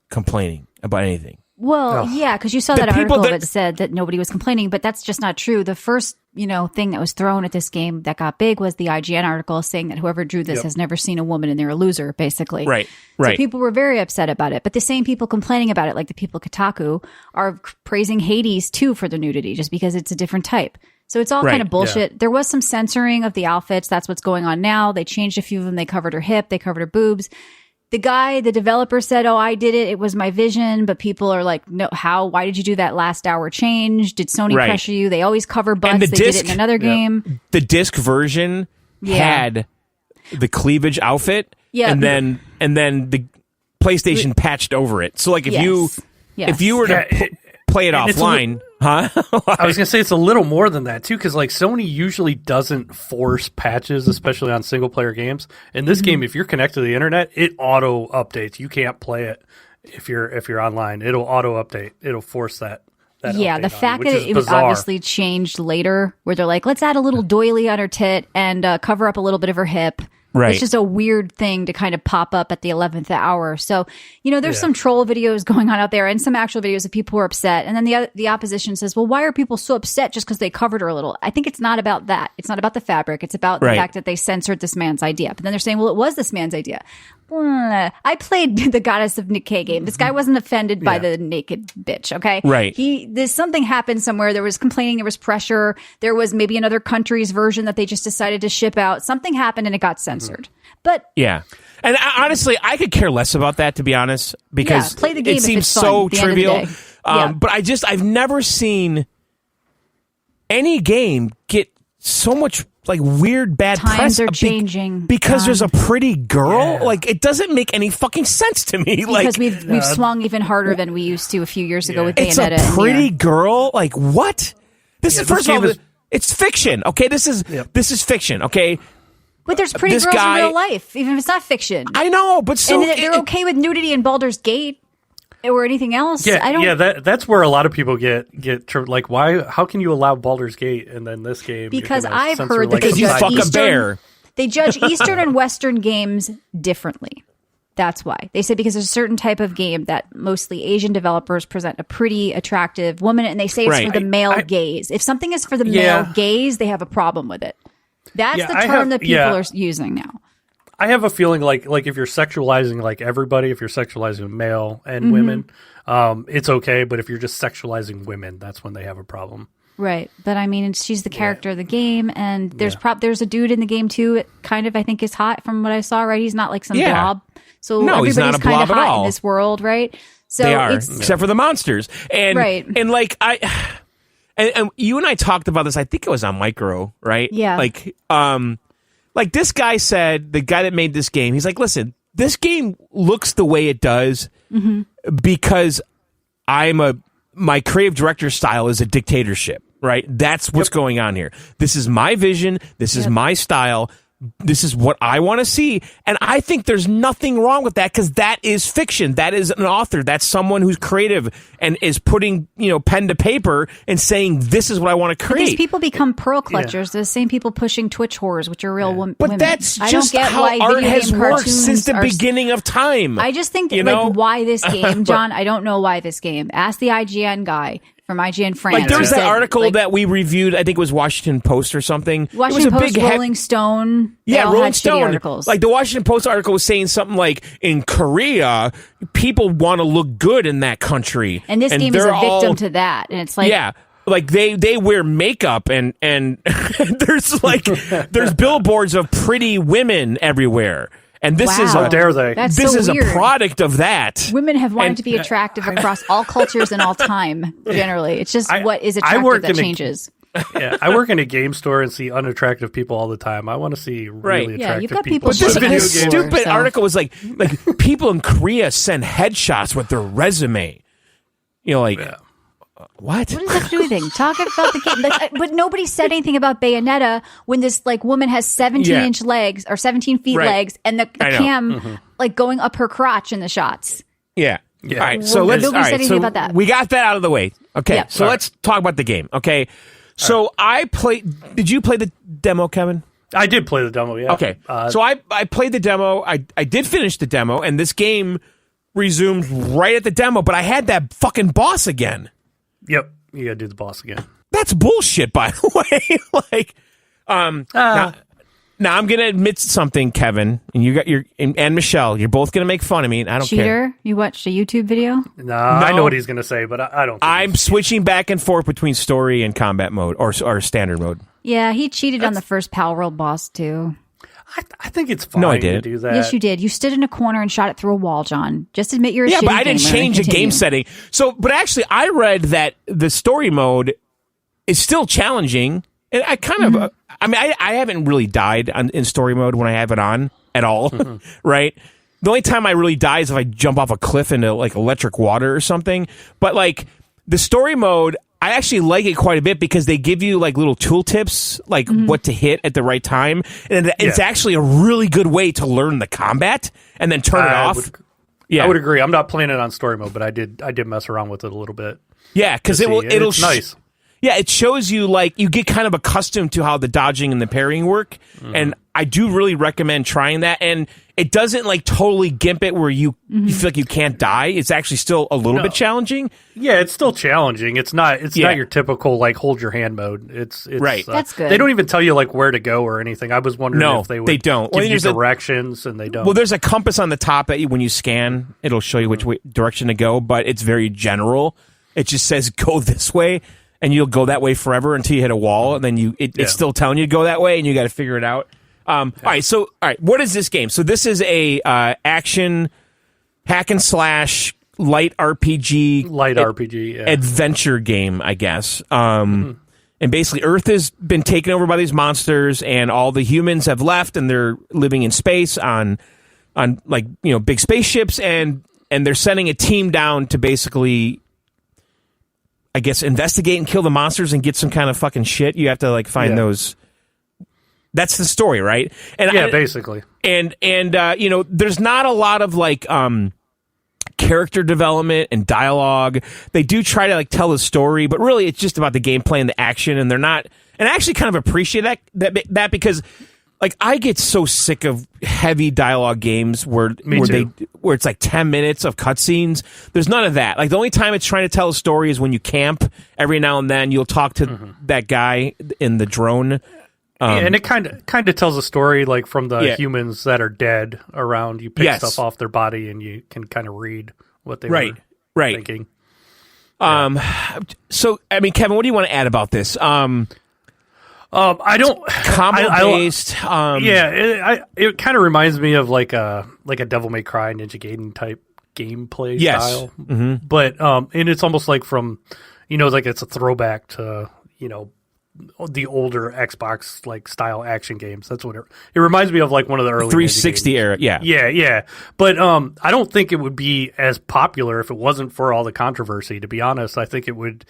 complaining about anything. Well, yeah, because you saw that article that said that nobody was complaining, but that's just not true. The first, thing that was thrown at this game that got big was the IGN article saying that whoever drew this has never seen a woman and they're a loser, basically. Right. So people were very upset about it. But the same people complaining about it, like the people at Kotaku, are praising Hades too for the nudity, just because it's a different type. So it's all kind of bullshit. Yeah. There was some censoring of the outfits. That's what's going on now. They changed a few of them. They covered her hip. They covered her boobs. The developer said, "Oh, I did it. It was my vision." But people are like, "No, how? Why did you do that last hour change? Did Sony pressure you?" They always cover butts. They did it in another game. The disc version had the cleavage outfit, and then the PlayStation patched over it. So, like, if you were to play it offline, huh? I was gonna say it's a little more than that too, because like Sony usually doesn't force patches, especially on single player games. In this game, if you're connected to the internet, it auto updates. You can't play it if you're online. It'll auto update. It'll force that. Yeah, the fact that it was obviously changed later, where they're like, let's add a little doily on her tit and cover up a little bit of her hip. Right. It's just a weird thing to kind of pop up at the 11th hour. So, there's some troll videos going on out there and some actual videos of people who are upset. And then the opposition says, well, why are people so upset just because they covered her a little? I think it's not about that. It's not about the fabric. It's about the fact that they censored this man's idea. But then they're saying, well, it was this man's idea. I played the Goddess of Nikkei game. This guy wasn't offended by the naked bitch, okay? Right. There's something happened somewhere. There was complaining, there was pressure. There was maybe another country's version that they just decided to ship out. Something happened and it got censored. But yeah. And honestly, I could care less about that, to be honest, because play the game it seems fun, so trivial. But I've never seen any game get so much like weird bad press. Times are changing because there's a pretty girl. Like, it doesn't make any fucking sense to me. Because we've swung even harder than we used to a few years ago with Bayonetta. It's a pretty girl. Like, what? This is first of all, it's fiction. Okay, this is fiction. Okay. But there's pretty girls in real life, even if it's not fiction. I know, but so and they're okay with nudity in Baldur's Gate or anything else. Yeah, that's where a lot of people get like, why? How can you allow Baldur's Gate and then this game? Because I've heard that because you fuck a bear. They judge Eastern and Western games differently. That's why. They said because there's a certain type of game that mostly Asian developers present a pretty attractive woman, and they say it's for the male gaze. If something is for the male gaze, they have a problem with it. That's the term that people are using now. I have a feeling like if you're sexualizing like everybody, if you're sexualizing male and women, it's okay. But if you're just sexualizing women, that's when they have a problem. Right. But I mean, she's the character of the game, and there's a dude in the game too. It kind of, I think, is hot from what I saw. Right. He's not like some blob. So he's not a kind blob of at hot all in this world, right? So they are, except for the monsters. And like and you and I talked about this. I think it was on Micro, right? Yeah. Like this guy said, the guy that made this game, he's like, listen, this game looks the way it does because my creative director style is a dictatorship, right? That's what's going on here. This is my vision. This is my style. This is what I want to see. And I think there's nothing wrong with that because that is fiction. That is an author. That's someone who's creative and is putting, pen to paper and saying, this is what I want to create. These people become pearl clutchers. The same people pushing Twitch whores, which are real women. But that's I just don't get how why art video has game worked cartoons since the are- beginning of time. I just think, why this game, John? I don't know why this game. Ask the IGN guy from IGN France. Like there was who that said, article that we reviewed. I think it was Washington Post or something. Washington it was a Post, big Rolling Stone. They all Rolling had shitty Stone. articles. Like the Washington Post article was saying something like, in Korea, people want to look good in that country, and this game is a they're victim all- to that. And it's like, like they wear makeup and there's billboards of pretty women everywhere. And this is How dare they? That's this so is weird. a product of that. Women have wanted to be attractive across all cultures and all time. Generally, it's just what is attractive that changes. I work in a game store and see unattractive people all the time. I want to see really attractive Yeah, you've got people. people But But this video games. stupid So- article was like people in Korea send headshots with their resume. What? What does that have to do with anything? Talking about the game, but nobody said anything about Bayonetta when this woman has 17-inch legs or 17 feet legs, and the cam going up her crotch in the shots. Yeah. Yeah. All right. So Well, let's. nobody All said right. anything So about that. we got that out of the way. Okay. Yeah. So let's talk about the game. Okay. So I played. Did you play the demo, Kevin? I did play the demo. Yeah. Okay. So I played the demo. I did finish the demo, and this game resumed right at the demo. But I had that fucking boss again. Yep. You got to do the boss again. That's bullshit, by the way. Now I'm gonna admit something, Kevin, and you got and Michelle. You're both gonna make fun of me, and I don't care. Cheater! You watched a YouTube video? No, I know what he's going to say, but I don't. Think I'm switching back and forth between story and combat mode or standard mode. Yeah, he cheated on the first Pal World boss too. I think it's fine No, I to didn't. do that. Yes, you did. You stood in a corner and shot it through a wall, John. Just admit you're a Yeah, shitty but I didn't gamer and change the game continue. setting. So, but actually, I read that the story mode is still challenging, and I kind of, I haven't really died in story mode when I have it on at all, right? The only time I really die is if I jump off a cliff into electric water or something. But the story mode, I actually like it quite a bit because they give you little tooltips, what to hit at the right time, and it's actually a really good way to learn the combat and then turn it off. I would agree. I'm not playing it on story mode, but I did mess around with it a little bit. Yeah, because it'll it's nice. Yeah, it shows you you get kind of accustomed to how the dodging and the parrying work, and I do really recommend trying that. And it doesn't totally gimp it where you feel like you can't die. It's actually still a little bit challenging. Yeah, it's still challenging. It's not your typical hold your hand mode. It's right. That's good. They don't even tell you where to go or anything. I was wondering if they would they don't. give Well, you there's a- directions, and they don't. Well, there's a compass on the top that when you scan, it'll show you which direction to go, but it's very general. It just says go this way, and you'll go that way forever until you hit a wall, and then it's still telling you to go that way, and you got to figure it out. All right, what is this game? So this is a action hack and slash light RPG, adventure game, I guess. And basically, Earth has been taken over by these monsters, and all the humans have left, and they're living in space on big spaceships, and they're sending a team down to basically, I guess, investigate and kill the monsters and get some kind of fucking shit. You have to find those. That's the story, right? And basically. And there's not a lot of character development and dialogue. They do try to tell the story, but really it's just about the gameplay and the action. And they're not. And I actually kind of appreciate that because I get so sick of heavy dialogue games where it's 10 minutes of cutscenes. There's none of that. The only time it's trying to tell a story is when you camp. Every now and then you'll talk to that guy in the drone. And it kind of tells a story from the humans that are dead around. You pick stuff off their body and you can kind of read what they were thinking. So, I mean, Kevin, what do you want to add about this? I don't combo based. It kind of reminds me of a Devil May Cry Ninja Gaiden type gameplay Yes. style. But and it's almost like from, like it's a throwback to, the older Xbox like style action games. That's what it reminds me of, like one of the early 360 era. Yeah. Yeah. But I don't think it would be as popular if it wasn't for all the controversy. To be honest, I think it would.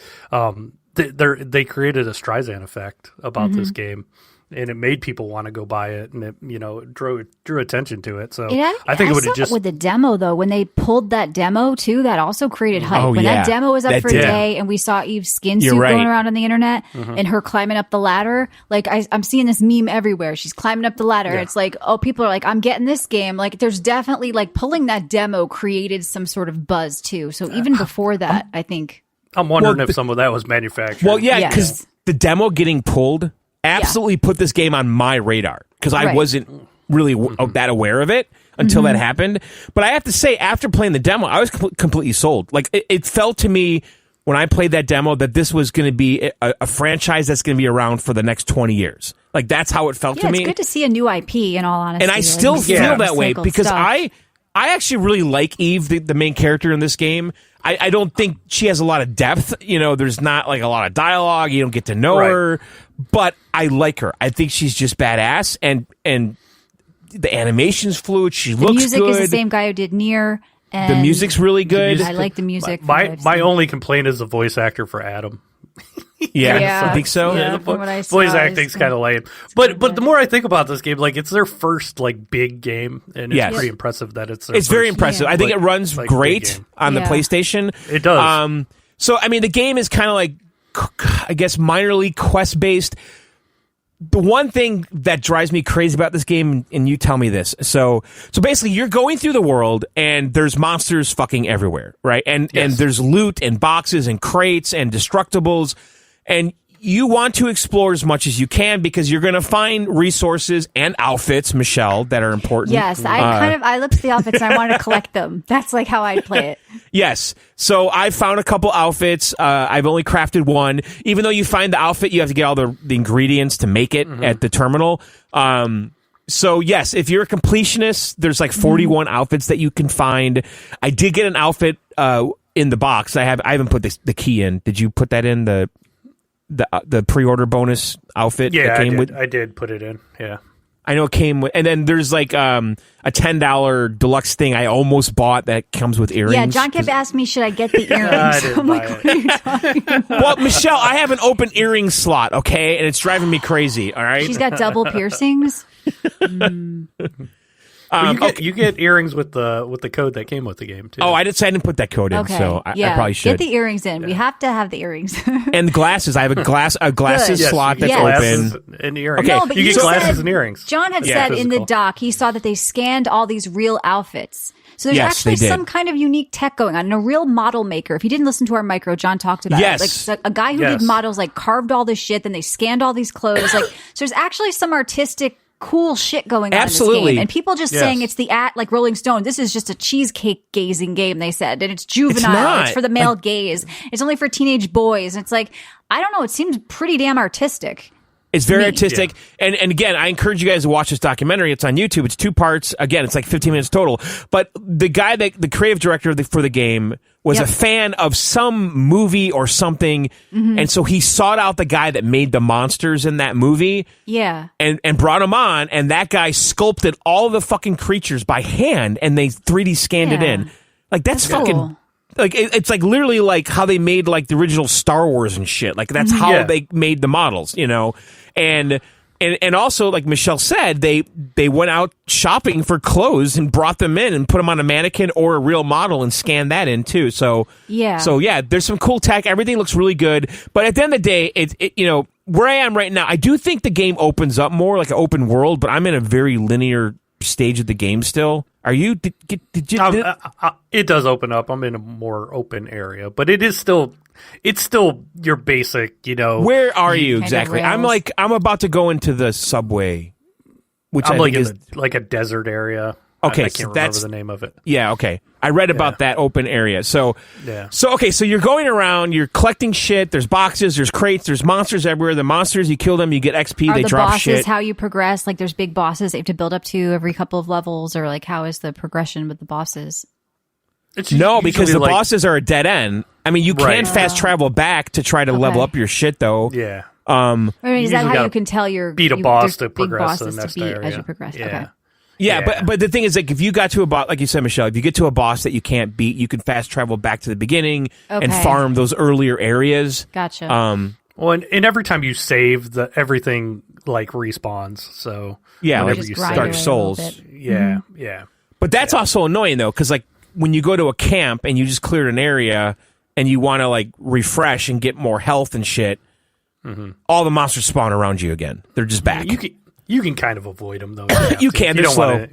They created a Streisand effect about this game, and it made people want to go buy it, and it drew attention to it. So I think it would have just with the demo though. When they pulled that demo too, that also created hype. Oh, when yeah. that demo was up That for did. a day, and we saw Eve's skin You're suit right. going around on the internet, and her climbing up the ladder. Like I'm seeing this meme everywhere. She's climbing up the ladder. Yeah. It's like, oh, people are like, I'm getting this game. Like there's definitely like pulling that demo created some sort of buzz too. So even before that, I think. I'm wondering if some of that was manufactured. Well, yeah, Yes. because the demo getting pulled absolutely put this game on my radar because I Right. wasn't really that aware of it until that happened. But I have to say, after playing the demo, I was completely sold. Like it felt to me when I played that demo that this was going to be a franchise that's going to be around for the next 20 years. Like that's how it felt Yeah, to it's me. good to see a new IP. In all honesty, And I still Like, feel that way recycled because stuff. I actually really like Eve, the main character in this game. I don't think she has a lot of depth. There's not like a lot of dialogue. You don't get to know Right. her, but I like her. I think she's just badass, and the animation's fluid. She The looks music good. is the same guy who did Nier. And The music's really good. I like the music. from my what I've my seen. only complaint is the voice actor for Adam. Yeah, Yeah. I think so. Yeah. the from what I voice saw, acting's it's kind of lame. But the more I think about this game, like it's their first like big game, and it's Yes. pretty impressive that it's their It's very first, impressive. Yeah. I think like- it runs like, great big game. on the Yeah. PlayStation. It does. So I mean, the game is kind of like, I guess, minorly quest based. The one thing that drives me crazy about this game, and you tell me this, so basically, you're going through the world, and there's monsters fucking everywhere, right? And there's loot and boxes and crates and destructibles, and you want to explore as much as you can because you're going to find resources and outfits, Michelle, that are important. Yes, I looked at the outfits and I wanted to collect them. That's like how I'd play it. Yes. So I found a couple outfits. I've only crafted one. Even though you find the outfit, you have to get all the ingredients to make it at the terminal. So yes, if you're a completionist, there's like 41 outfits that you can find. I did get an outfit in the box. I haven't put the key in. Did you put that in the pre-order bonus outfit? Yeah, that came with? I did put it in. Yeah. I know it came with, and then there's like a $10 deluxe thing I almost bought that comes with earrings. Yeah, John kept asking me, should I get the earrings? I didn't I'm like, buy what are you talking about? Well, Michelle, I have an open earring slot, okay, and it's driving me crazy. All right. She's got double piercings. But you get earrings with the code that came with the game too. Oh, I didn't put that code in, Okay. so I yeah. probably should. Get the earrings in. We have to have the earrings. And glasses. I have a glasses Yes, slot you that's get glasses open. and earrings. Okay. No, but you you get glasses said- and earrings. John had Yeah. said in the Physical. doc he saw that they scanned all these real outfits. So there's Yes, actually they did. some kind of unique tech going on. And a real model maker. If you didn't listen to our micro, John talked about Yes. it. Like so a guy who Yes. did models, like carved all this shit, then they scanned all these clothes. Like so there's actually some artistic cool shit going on in Absolutely. this game. And people just Yes. saying it's like Rolling Stone, this is just a cheesecake gazing game, they said. And it's juvenile. not. It's for the male gaze. It's only for teenage boys. And it's like, I don't know, it seems pretty damn artistic. It's very Me. artistic. And again, I encourage you guys to watch this documentary. It's on YouTube. It's 2 parts. Again, it's like 15 minutes total. But the guy the creative director for the game was Yep. a fan of some movie or something. And so he sought out the guy that made the monsters in that movie. Yeah. And brought him on, and that guy sculpted all the fucking creatures by hand, and they 3D scanned it Yeah. in. Like that's That's fucking cool. like it's like literally like how they made like the original Star Wars and shit. Like that's how Yeah. they made the models, and also like Michelle said, they went out shopping for clothes and brought them in and put them on a mannequin or a real model and scanned that in too. So yeah, there's some cool tech. Everything looks really good, but at the end of the day, it where I am right now, I do think the game opens up more like an open world, but I'm in a very linear stage of the game still. Are you? Did you? It does open up. I'm in a more open area, but it's still your basic, Where are you Kind of exactly? rails. I'm about to go into the subway, which I'm I like think in is like a desert area. Okay, I so can't remember that's- the name of it. yeah. Okay, I read about that open area. So Yeah. So okay, so you're going around, you're collecting shit. There's boxes, there's crates, there's monsters everywhere. The monsters, you kill them, you get XP. Are They the drop bosses shit. how you progress? Like there's big bosses that you have to build up to every couple of levels, or like how is the progression with the bosses? No, because the like, bosses are a dead end. I mean, you can fast travel back to try to level up your shit, though. Yeah. I mean, is that usually how you can tell you're beat a boss there's to big progress to the bosses next to beat area. as you progress? Yeah. Okay. Yeah, but the thing is, like, if you got to a boss, like you said, Michelle, if you get to a boss that you can't beat, you can fast travel back to the beginning and farm those earlier areas. Gotcha. Well, and every time you save, everything like respawns. So yeah, like just Dark Souls. Yeah, yeah. But that's also annoying though, because like when you go to a camp and you just cleared an area and you want to like refresh and get more health and shit, all the monsters spawn around you again. They're just back. You can kind of avoid them though. You can. They're slow.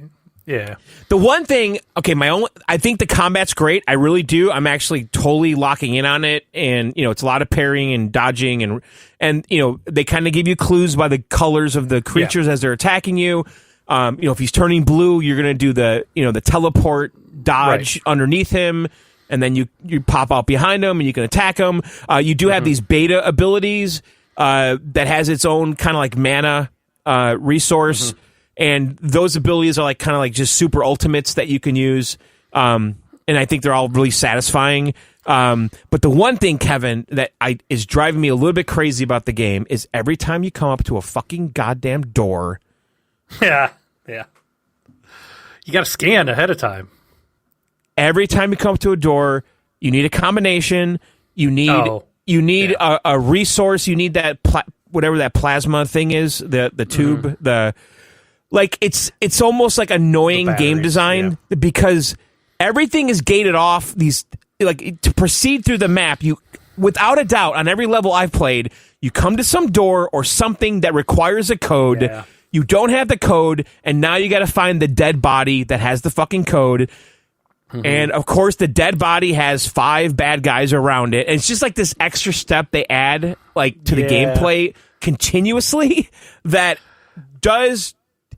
Yeah. The one thing, I think the combat's great. I really do. I'm actually totally locking in on it, and it's a lot of parrying and dodging, and they kind of give you clues by the colors of the creatures as they're attacking you. If he's turning blue, you're gonna do the teleport dodge underneath him, and then you pop out behind him and you can attack him. You do have these beta abilities that has its own kind of like mana resource. And those abilities are like kind of like just super ultimates that you can use. And I think they're all really satisfying. But the one thing, Kevin, that is driving me a little bit crazy about the game is every time you come up to a fucking goddamn door. Yeah. You got to scan ahead of time. Every time you come up to a door, you need a combination. You need a resource. You need that whatever that plasma thing is, the tube, Like it's almost like annoying game design because everything is gated off. These like to proceed through the map, you without a doubt on every level I've played, you come to some door or something that requires a code. Yeah. You don't have the code, and now you got to find the dead body that has the fucking code. And of course, the dead body has 5 bad guys around it. And it's just like this extra step they add like to the gameplay continuously that does.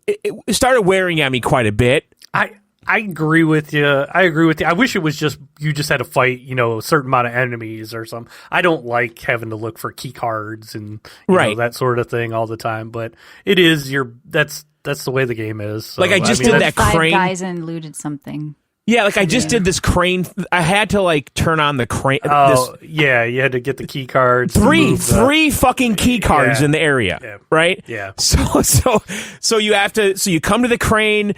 It started wearing at me quite a bit. I agree with you. I wish it was just you just had to fight, a certain amount of enemies or something. I don't like having to look for key cards and you know, that sort of thing all the time. But it is that's the way the game is. So, like I just did that 5 crane. guys and looted something. Yeah, like I just did this crane. I had to like turn on the crane. You had to get the key cards. Three fucking key cards in the area, right? Yeah. So you have to. So you come to the crane.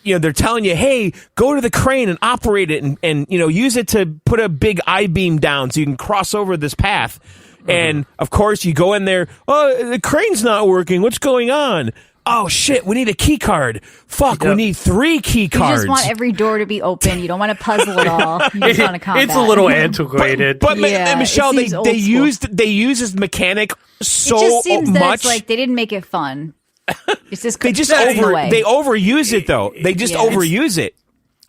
They're telling you, hey, go to the crane and operate it, and use it to put a big I-beam down so you can cross over this path. And of course, you go in there. Oh, the crane's not working. What's going on? Oh shit, we need a key card. Fuck, we need 3 key cards. You just want every door to be open. You don't want to puzzle at all. You just want to combat. It's a little antiquated. But Michelle, they used this mechanic so much. It just seems that it's like they didn't make it fun. It's just they overuse it though. They just overuse it.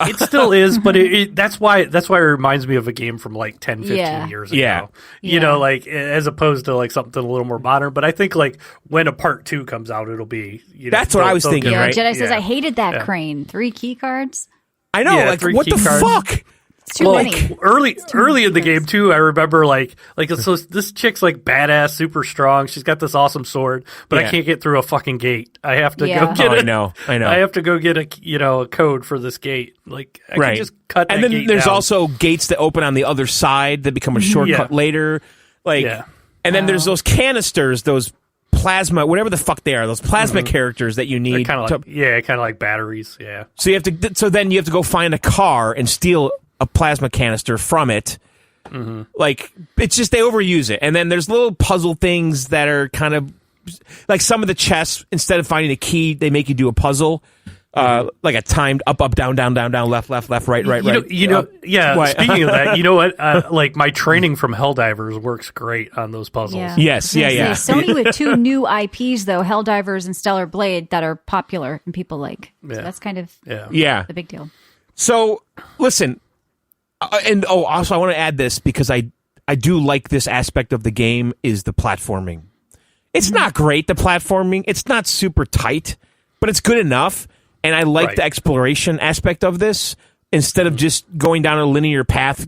It still is, but that's why it reminds me of a game from like 10, 15 years ago. Yeah. Like as opposed to like something a little more modern. But I think like when a part 2 comes out, it'll be. That's what I was thinking. Right? Jedi says, "I hated that crane. 3 key cards." I know. Like what the fuck? It's too many. Early in the game too, I remember like so this chick's like badass, super strong. She's got this awesome sword, but I can't get through a fucking gate. I have to go get it. I know. I have to go get a code for this gate. Like I can just cut that and then gate there's down. also gates that open on the other side that become a shortcut later. Like and then there's those canisters, those plasma, whatever the fuck they are, those plasma characters that you need. Kind of like batteries. Yeah. So then you have to go find a car and steal a plasma canister from it. Like it's just they overuse it, and then there's little puzzle things that are kind of like some of the chests. Instead of finding a key, they make you do a puzzle, like a timed up, down, left, right. Speaking of that, you know what? Like my training from Helldivers works great on those puzzles. Yeah. Yes, yeah. Sony with 2 new IPs though, Helldivers and Stellar Blade, that are popular and people like. So that's kind of the big deal. So listen. Also I want to add this because I do like this aspect of the game is the platforming. It's not great, the platforming. It's not super tight, but it's good enough. And I like the exploration aspect of this. Instead of just going down a linear path,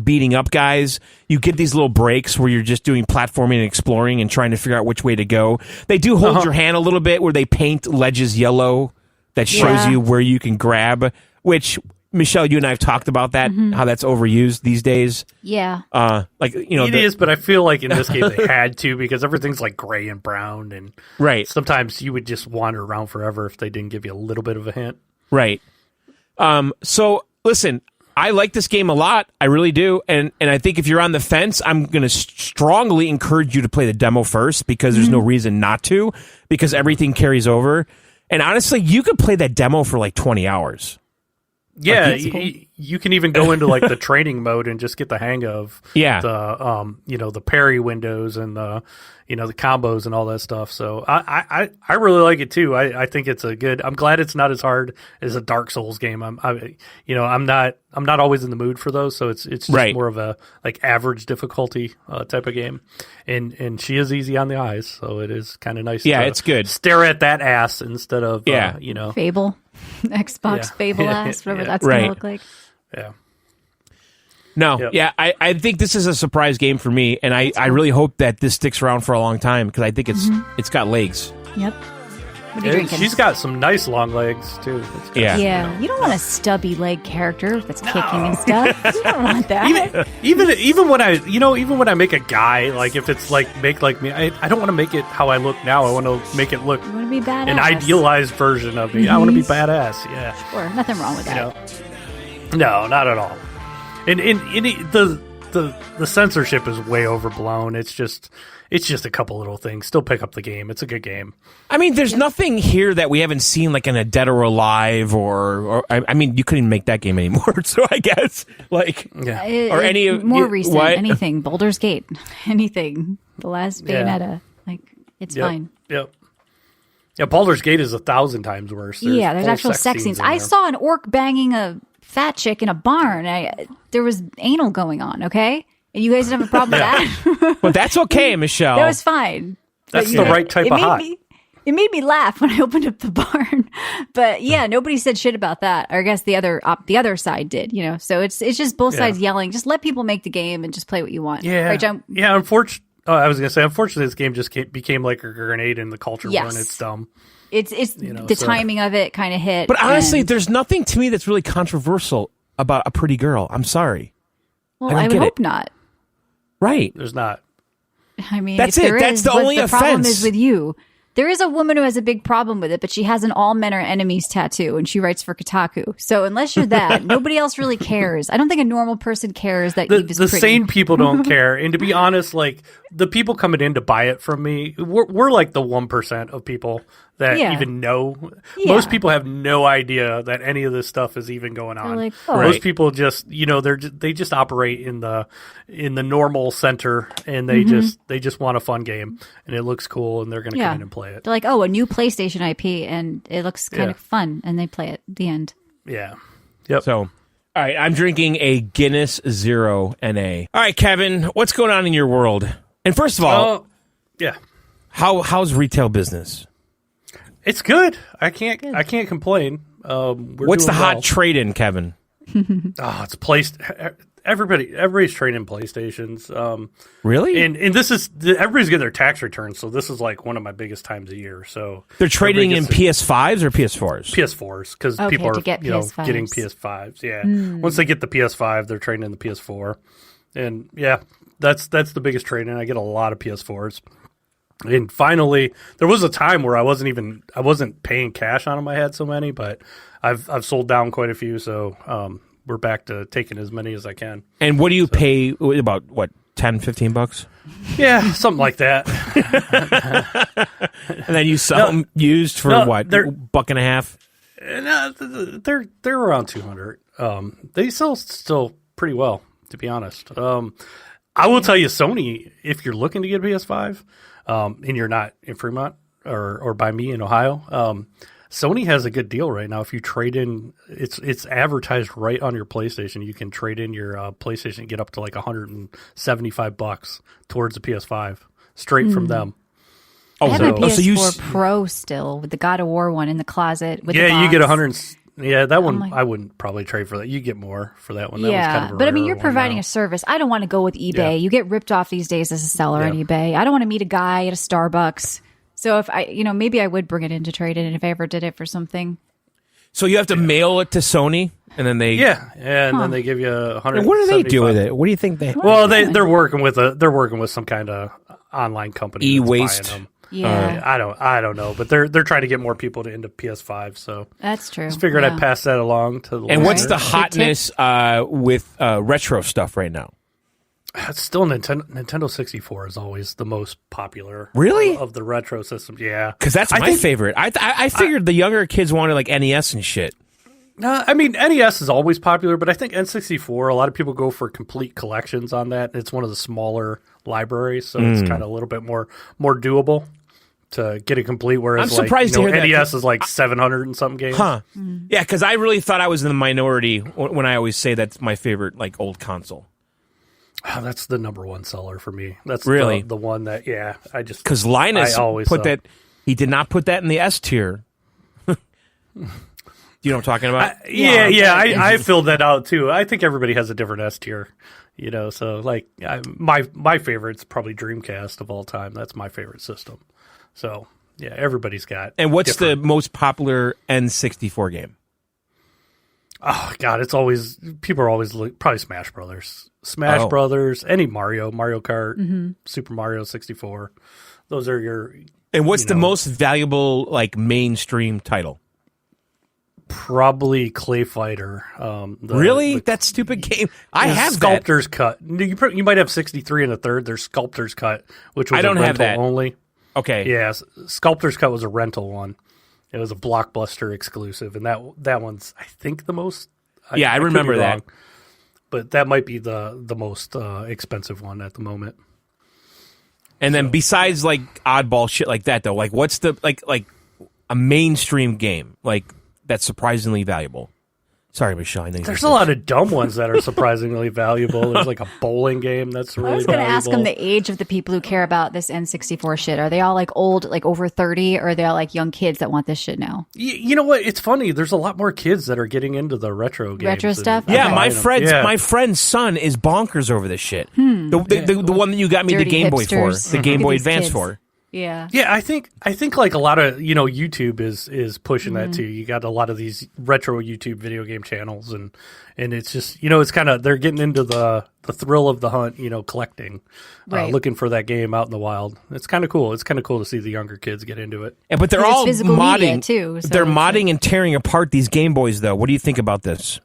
beating up guys, you get these little breaks where you're just doing platforming and exploring and trying to figure out which way to go. They do hold your hand a little bit where they paint ledges yellow that shows you where you can grab, which Michelle, you and I have talked about that, how that's overused these days. Yeah. It is, but I feel like in this game they had to, because everything's like gray and brown, and right. sometimes you would just wander around forever if they didn't give you a little bit of a hint. Right. So listen, I like this game a lot. I really do. And I think if you're on the fence, I'm going to strongly encourage you to play the demo first, because there's no reason not to, because everything carries over. And honestly, you could play that demo for like 20 hours. Yeah, you can even go into like the training mode and just get the hang of the the parry windows and the the combos and all that stuff. So I really like it too. I think it's a good. I'm glad it's not as hard as a Dark Souls game. I'm not always in the mood for those, so it's just more of a like average difficulty type of game. And she is easy on the eyes, so it is kind of nice. Yeah, to it's good. Stare at that ass instead of Fable. Xbox Fable ass, whatever that's going to look like. Yeah. No, I think this is a surprise game for me, and I really hope that this sticks around for a long time, because I think it's got legs. Yep. What are you drinking? She's got some nice long legs too. Yeah. You don't want a stubby leg character that's kicking and stuff. You don't want that. Even when I make a guy, like if it's like make like me, I don't want to make it how I look now. I want to make it look You want to be badass. an idealized version of me. I want to be badass. Yeah. Sure. Nothing wrong with that. No, not at all. And the censorship is way overblown. It's just a couple little things. Still pick up the game. It's a good game. I mean, there's nothing here that we haven't seen, like in a Dead or Alive, or I mean, you couldn't even make that game anymore. So I guess or any more recent what? anything, Baldur's Gate, anything, the last Bayonetta, like it's fine. Yep. Yeah, Baldur's Gate is 1,000 times worse. There's actual sex scenes. I saw an orc banging a fat chick in a barn. There was anal going on. Okay. And you guys didn't have a problem with that? But that's okay, Michelle. That was fine. That's the right type of hot. It made me laugh when I opened up the barn. But yeah, nobody said shit about that. Or I guess the other side did, So it's just both sides yelling. Just let people make the game and just play what you want. Yeah. Right, John? Yeah, unfortunately, I was going to say, unfortunately, this game just became like a grenade in the culture war, and it's dumb. It's timing of it kind of hit. But honestly, there's nothing to me that's really controversial about a pretty girl. I'm sorry. Well, I would hope not. Right. There's not. I mean, that's it. That's the only offense. The problem is with you. There is a woman who has a big problem with it, but she has an all men are enemies tattoo, and she writes for Kotaku. So unless you're that, nobody else really cares. I don't think a normal person cares that Eve is the pretty. sane people don't care. And to be honest, like the people coming in to buy it from me, we're like the 1% of people that even know. Yeah. Most people have no idea that any of this stuff is even going on. Like, Most people just, they just operate in the normal center, and they just want a fun game, and it looks cool, and they're going to come in and play it. They're like, oh, a new PlayStation IP, and it looks kind of fun, and they play it. The end. Yeah. Yep. So, all right, I'm drinking a Guinness Zero NA. All right, Kevin, what's going on in your world? And first of all, how's retail business? It's good. I can't complain. What's the hot trade-in, Kevin? It's placed. Everybody's trading PlayStations. Really? And this is everybody's getting their tax returns, so this is like one of my biggest times a year. So they're trading in PS5s or PS4s? PS4s, because people are getting PS5s. Yeah. Once they get the PS5, they're trading in the PS4, and that's the biggest trade-in. I get a lot of PS4s. And finally, there was a time where I wasn't paying cash on them. I had so many, but I've sold down quite a few. So we're back to taking as many as I can. And what do you pay? About what, $10-15? Yeah, something like that. And then you sell them used for what? $1.50? They're around 200. They sell still pretty well, to be honest. I will tell you, Sony, if you're looking to get a PS5. And you're not in Fremont or by me in Ohio, Sony has a good deal right now. If you trade in, it's advertised right on your PlayStation. You can trade in your PlayStation and get up to like $175 towards the PS5 straight from them. I have my PS4 Pro still with the God of War one in the closet. With the box. You get 100. Yeah, that one I wouldn't probably trade for that. You get more for that one. That was kind of a but I mean, you're rare providing a service. I don't want to go with eBay. Yeah. You get ripped off these days as a seller on eBay. I don't want to meet a guy at a Starbucks. So if maybe I would bring it in to trade it if I ever did it for something. So you have to mail it to Sony, and then they and then they give you $100. What do they do with it? What do you think they? Well, they're working with some kind of online company. E-waste. That's buying them. Yeah, I don't know, but they're trying to get more people into PS5. So that's true. just figured I'd pass that along to the. And what's listeners. the hotness with retro stuff right now? It's still Nintendo 64 is always the most popular. Really? Of the retro systems, yeah. Because that's my favorite. I figured the younger kids wanted like NES and shit. I mean, NES is always popular, but I think N64, a lot of people go for complete collections on that. It's one of the smaller libraries, so it's kind of a little bit more doable to get it complete. Whereas, I'm surprised to hear NES that. is like 700 and something games. Huh? Yeah, because I really thought I was in the minority when I always say that's my favorite like old console. Oh, that's the number one seller for me. That's really the one that I just because Linus put that he did not put that in the S tier. You know what I'm talking about? I filled that out too. I think everybody has a different S tier, So like my favorite's probably Dreamcast of all time. That's my favorite system. So yeah, everybody's got. And what's the most popular N64 game? Oh God, people are always probably Smash Brothers, Brothers, any Mario Kart, Super Mario 64. Those are your. And what's the most valuable like mainstream title? Probably Clay Fighter. Really? That stupid game? I have Sculptor's Cut. You might have 63 and a third. There's Sculptor's Cut, which was I don't a have rental that. only. Okay. Yeah, Sculptor's Cut was a rental one. It was a Blockbuster exclusive, and that one's I think the most. I remember that. But that might be the most expensive one at the moment. And then besides like oddball shit like that though, like what's the like a mainstream game like that's surprisingly valuable? Sorry, Michelle. I know there's a lot of dumb ones that are surprisingly valuable. There's like a bowling game that's really valuable. I was going to ask them the age of the people who care about this N64 shit. Are they all like old, like over 30, or are they all like young kids that want this shit now? You know what? It's funny. There's a lot more kids that are getting into the retro games. Retro stuff? Yeah, Okay. my friend's son is bonkers over this shit. The one that you got me the Dirty Game Boy for, hipsters. the Game Look at Boy these Advance kids. for. Yeah. Yeah, I think like a lot of YouTube is pushing that too. You got a lot of these retro YouTube video game channels, and it's just it's kind of they're getting into the thrill of the hunt, collecting, Right. looking for that game out in the wild. It's kind of cool. It's kind of cool to see the younger kids get into it. Yeah, but they're It's all physical media, modding too, so they're it's modding and tearing apart these Game Boys though. What do you think about this?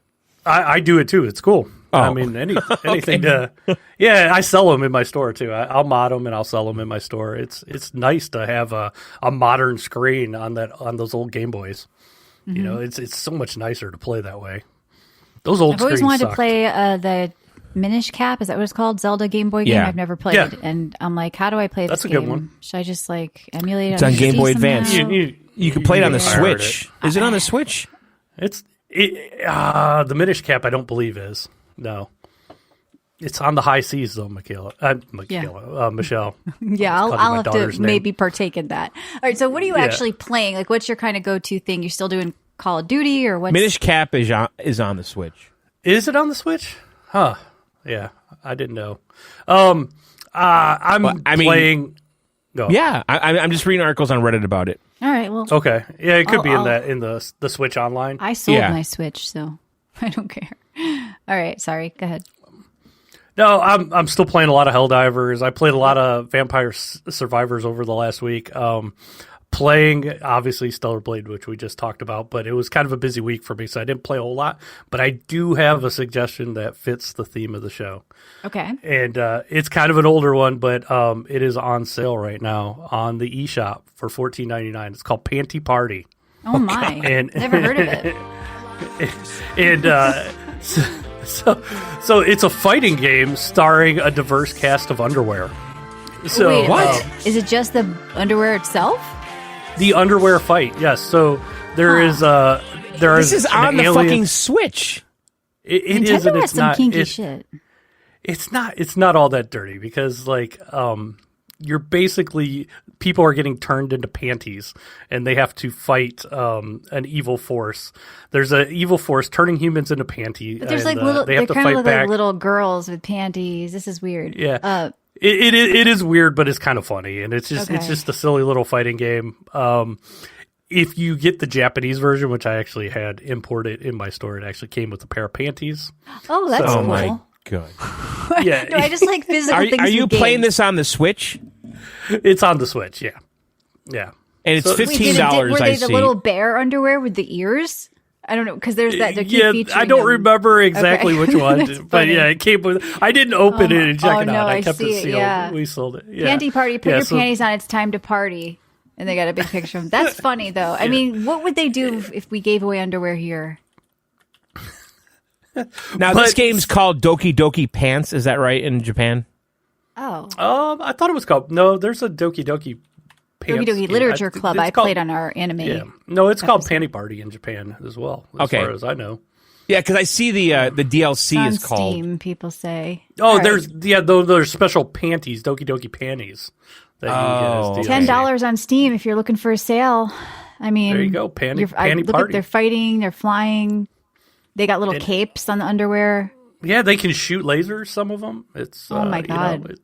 I do it too. It's cool. Oh. I mean, anything to. Yeah, I sell them in my store too. I'll mod them and I'll sell them in my store. It's nice to have a modern screen on those old Game Boys. It's so much nicer to play that way. Those old. I've always screens wanted sucked. to play the Minish Cap. Is that what it's called? Zelda Game Boy game. Yeah. I've never played, Yeah. and I'm like, how do I play That's this a good game? one. Should I just like emulate it? It's on Game Boy Advance. Somehow? You can play it on the can pirate Switch. Is it on the Switch? The Minish Cap. I don't believe is no. It's on the high seas though, Michelle. Yeah, calling I'll my have to daughter's name. maybe partake in that. All right, so what are you actually playing? Like, what's your kind of go-to thing? You're still doing Call of Duty, or what's Minish Cap is on the Switch. Is it on the Switch? Huh. Yeah, I didn't know. I'm playing. Go. Yeah, I'm just reading articles on Reddit about it. All right, well, Okay. Yeah, it could be I'll- in the Switch Online. I sold Yeah. my Switch, so I don't care. All right, sorry. Go ahead. No, I'm still playing a lot of Helldivers. I played a lot of Vampire Survivors over the last week. Playing, obviously, Stellar Blade, which we just talked about, but it was kind of a busy week for me, so I didn't play a whole lot. But I do have a suggestion that fits the theme of the show. Okay. And it's kind of an older one, but it is on sale right now on the eShop for $14.99. It's called Panty Party. Oh my! And- Never heard of it. And so it's a fighting game starring a diverse cast of underwear. So Wait, what? Is it just the underwear itself? The underwear fight, yes. So there is This is an on the alien- fucking Switch. It Nintendo is, and has it's some not. kinky shit. It's not all that dirty because you're basically people are getting turned into panties and they have to fight an evil force. There's an evil force turning humans into panties. But there's like little. They They have to kind of fight look back. like little girls with panties. This is weird. Yeah. It is weird, but it's kind of funny, and it's Okay. just a silly little fighting game. if you get the Japanese version, which I actually had imported in my store, it actually came with a pair of panties. Oh, that's Oh cool. my god! Yeah, No, I just like physical things. Are you with playing games. this on the Switch? it's on the Switch. Yeah, yeah. And it's So- Wait, $15. were I they the see. little bear underwear with the ears? I don't know because there's that. They keep Yeah, featuring I don't them. remember exactly Okay. which one, That's but funny. yeah, it came with. I didn't open it and check oh, it no, out. I I kept see it it, sealed. yeah. We sold it. Yeah. Panty party. Put Yeah, your so- panties on. It's time to party. And they got a big picture of them. That's funny though. I mean, what would they do if we gave away underwear here? Now this But- game's called Doki Doki Pants. Is that right in Japan? Oh, I thought it was called. No, there's a Doki Doki. Doki Pants Doki game. Literature It's Club. called- I played on our anime. Yeah, no, it's called Panty Party in Japan as well. As Okay. far as I know. Yeah, because I see the DLC on is called. Steam, people say. Oh, All right. there's special panties, Doki Doki panties. That Oh. you get as DLC. $10 on Steam if you're looking for a sale. I mean, There you go, panty I look party. at they're fighting, they're flying. They got little capes on the underwear. Yeah, they can shoot lasers. Some of them. It's Oh my you know, God.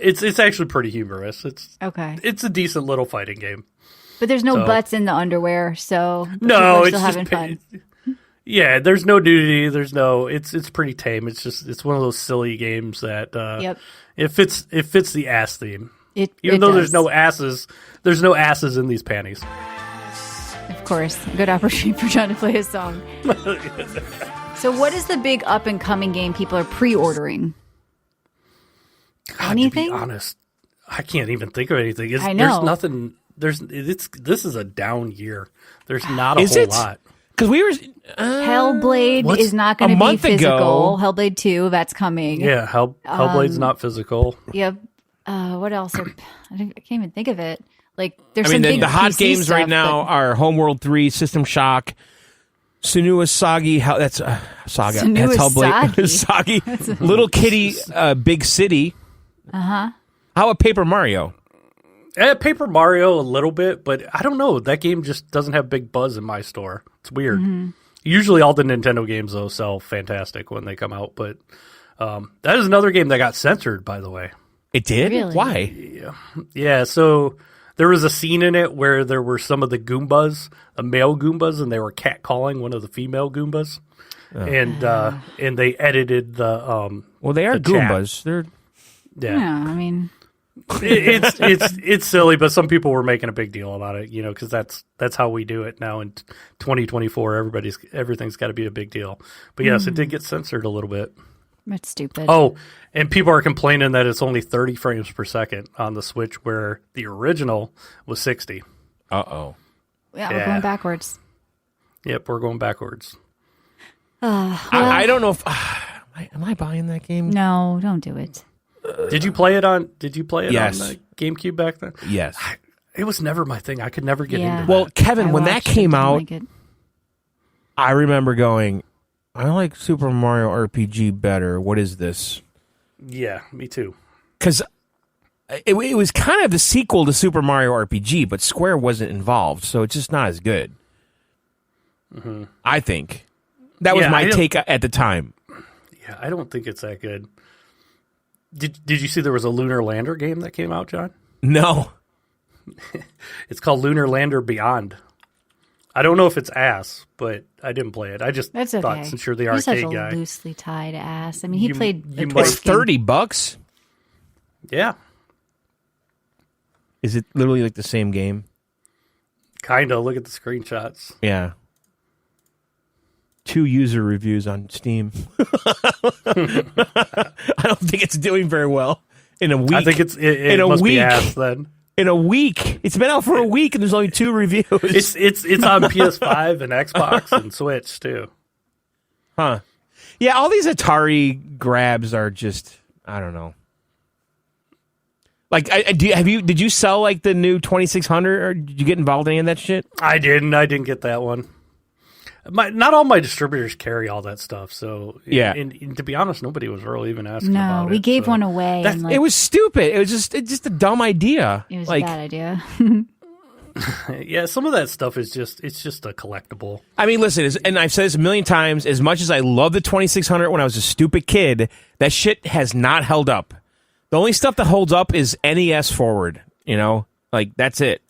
it's actually pretty humorous. Okay, It's a decent little fighting game. but there's no So- butts in the underwear, so people No, are it's still just having fun. Yeah, there's no nudity. There's no. It's pretty tame. It's one of those silly games that Yep. it fits the ass theme. It Even though there's does. no asses, there's no asses in these panties. Of course, a good opportunity for John to play his song. So, what is the big up and coming game people are pre-ordering? God, Anything? To be honest, I can't even think of anything. I know. There's nothing. This is a down year. There's not a Is whole it? lot. Because we were. Hellblade what's- is not a going to be month ago- physical. Hellblade 2, that's coming. Yeah, Hellblade's not physical. Yep. What else? I can't even think of it. Like, there's I some mean, big the hot PC games stuff, right now but- are Homeworld 3, System Shock, Senua Sagi. That's Saga. Senua That's Hellblade. Sagi. Sagi. Little Kitty, Big City. How about Paper Mario? Paper Mario a little bit, but I don't know. That game just doesn't have big buzz in my store. It's weird. Mm-hmm. Usually, all the Nintendo games though sell fantastic when they come out, but that is another game that got censored. By the way, It did? Really? Why? yeah. So there was a scene in it where there were some of the Goombas, the male Goombas, and they were catcalling one of the female Goombas, and they edited the Well, they are the chat. Goombas. They're Yeah, I mean, it's silly, but some people were making a big deal about it, because that's how we do it now in 2024. Everything's got to be a big deal. But yes, it did get censored a little bit. it's stupid. Oh, and people are complaining that it's only 30 frames per second on the Switch, where the original was 60. uh-oh. yeah, we're yeah. going backwards. Yep, we're going backwards. I don't know if... am I buying that game? No, don't do it. Did you play it on Yes. on the GameCube back then? Yes. It was never my thing. I could never get Yeah. into Well, that. Kevin, I when that watched it, came didn't out, like it. I remember going, I like Super Mario RPG better. What is this? Yeah, me too. Because it was kind of the sequel to Super Mario RPG, but Square wasn't involved, so it's just not as good. I think. That was Yeah, my I don't- take at the time. Yeah, I don't think it's that good. Did you see there was a Lunar Lander game that came out, John? No. It's called Lunar Lander Beyond. I don't know if it's ass, but I didn't play it. I just That's thought okay. since you're the You're such arcade a guy. loosely tied ass. I mean, he You- played. you a might- It's dwarf game. $30. Yeah, Is it literally like the same game? kind of. Look at the screenshots. Yeah. 2 user reviews on Steam. I don't think it's doing very well in a week. I think it in a must week. be ass then. In a week. It's been out for a week and there's only 2 reviews. It's on PS5 and Xbox and Switch too. Huh. Yeah, all these Atari grabs are just, I don't know. Like, did you sell like the new 2600 or did you get involved in any of that shit? I didn't get that one. Not all my distributors carry all that stuff, so Yeah. And to be honest, nobody was really even asking No, about it. we gave so. one away. That's- And like, It was stupid. It was just a dumb idea. it was like, a bad idea. Yeah, some of that stuff is just a collectible. I mean, listen, and I've said this a million times, as much as I love the 2600 when I was a stupid kid, that shit has not held up. The only stuff that holds up is NES Forward, Like, that's it.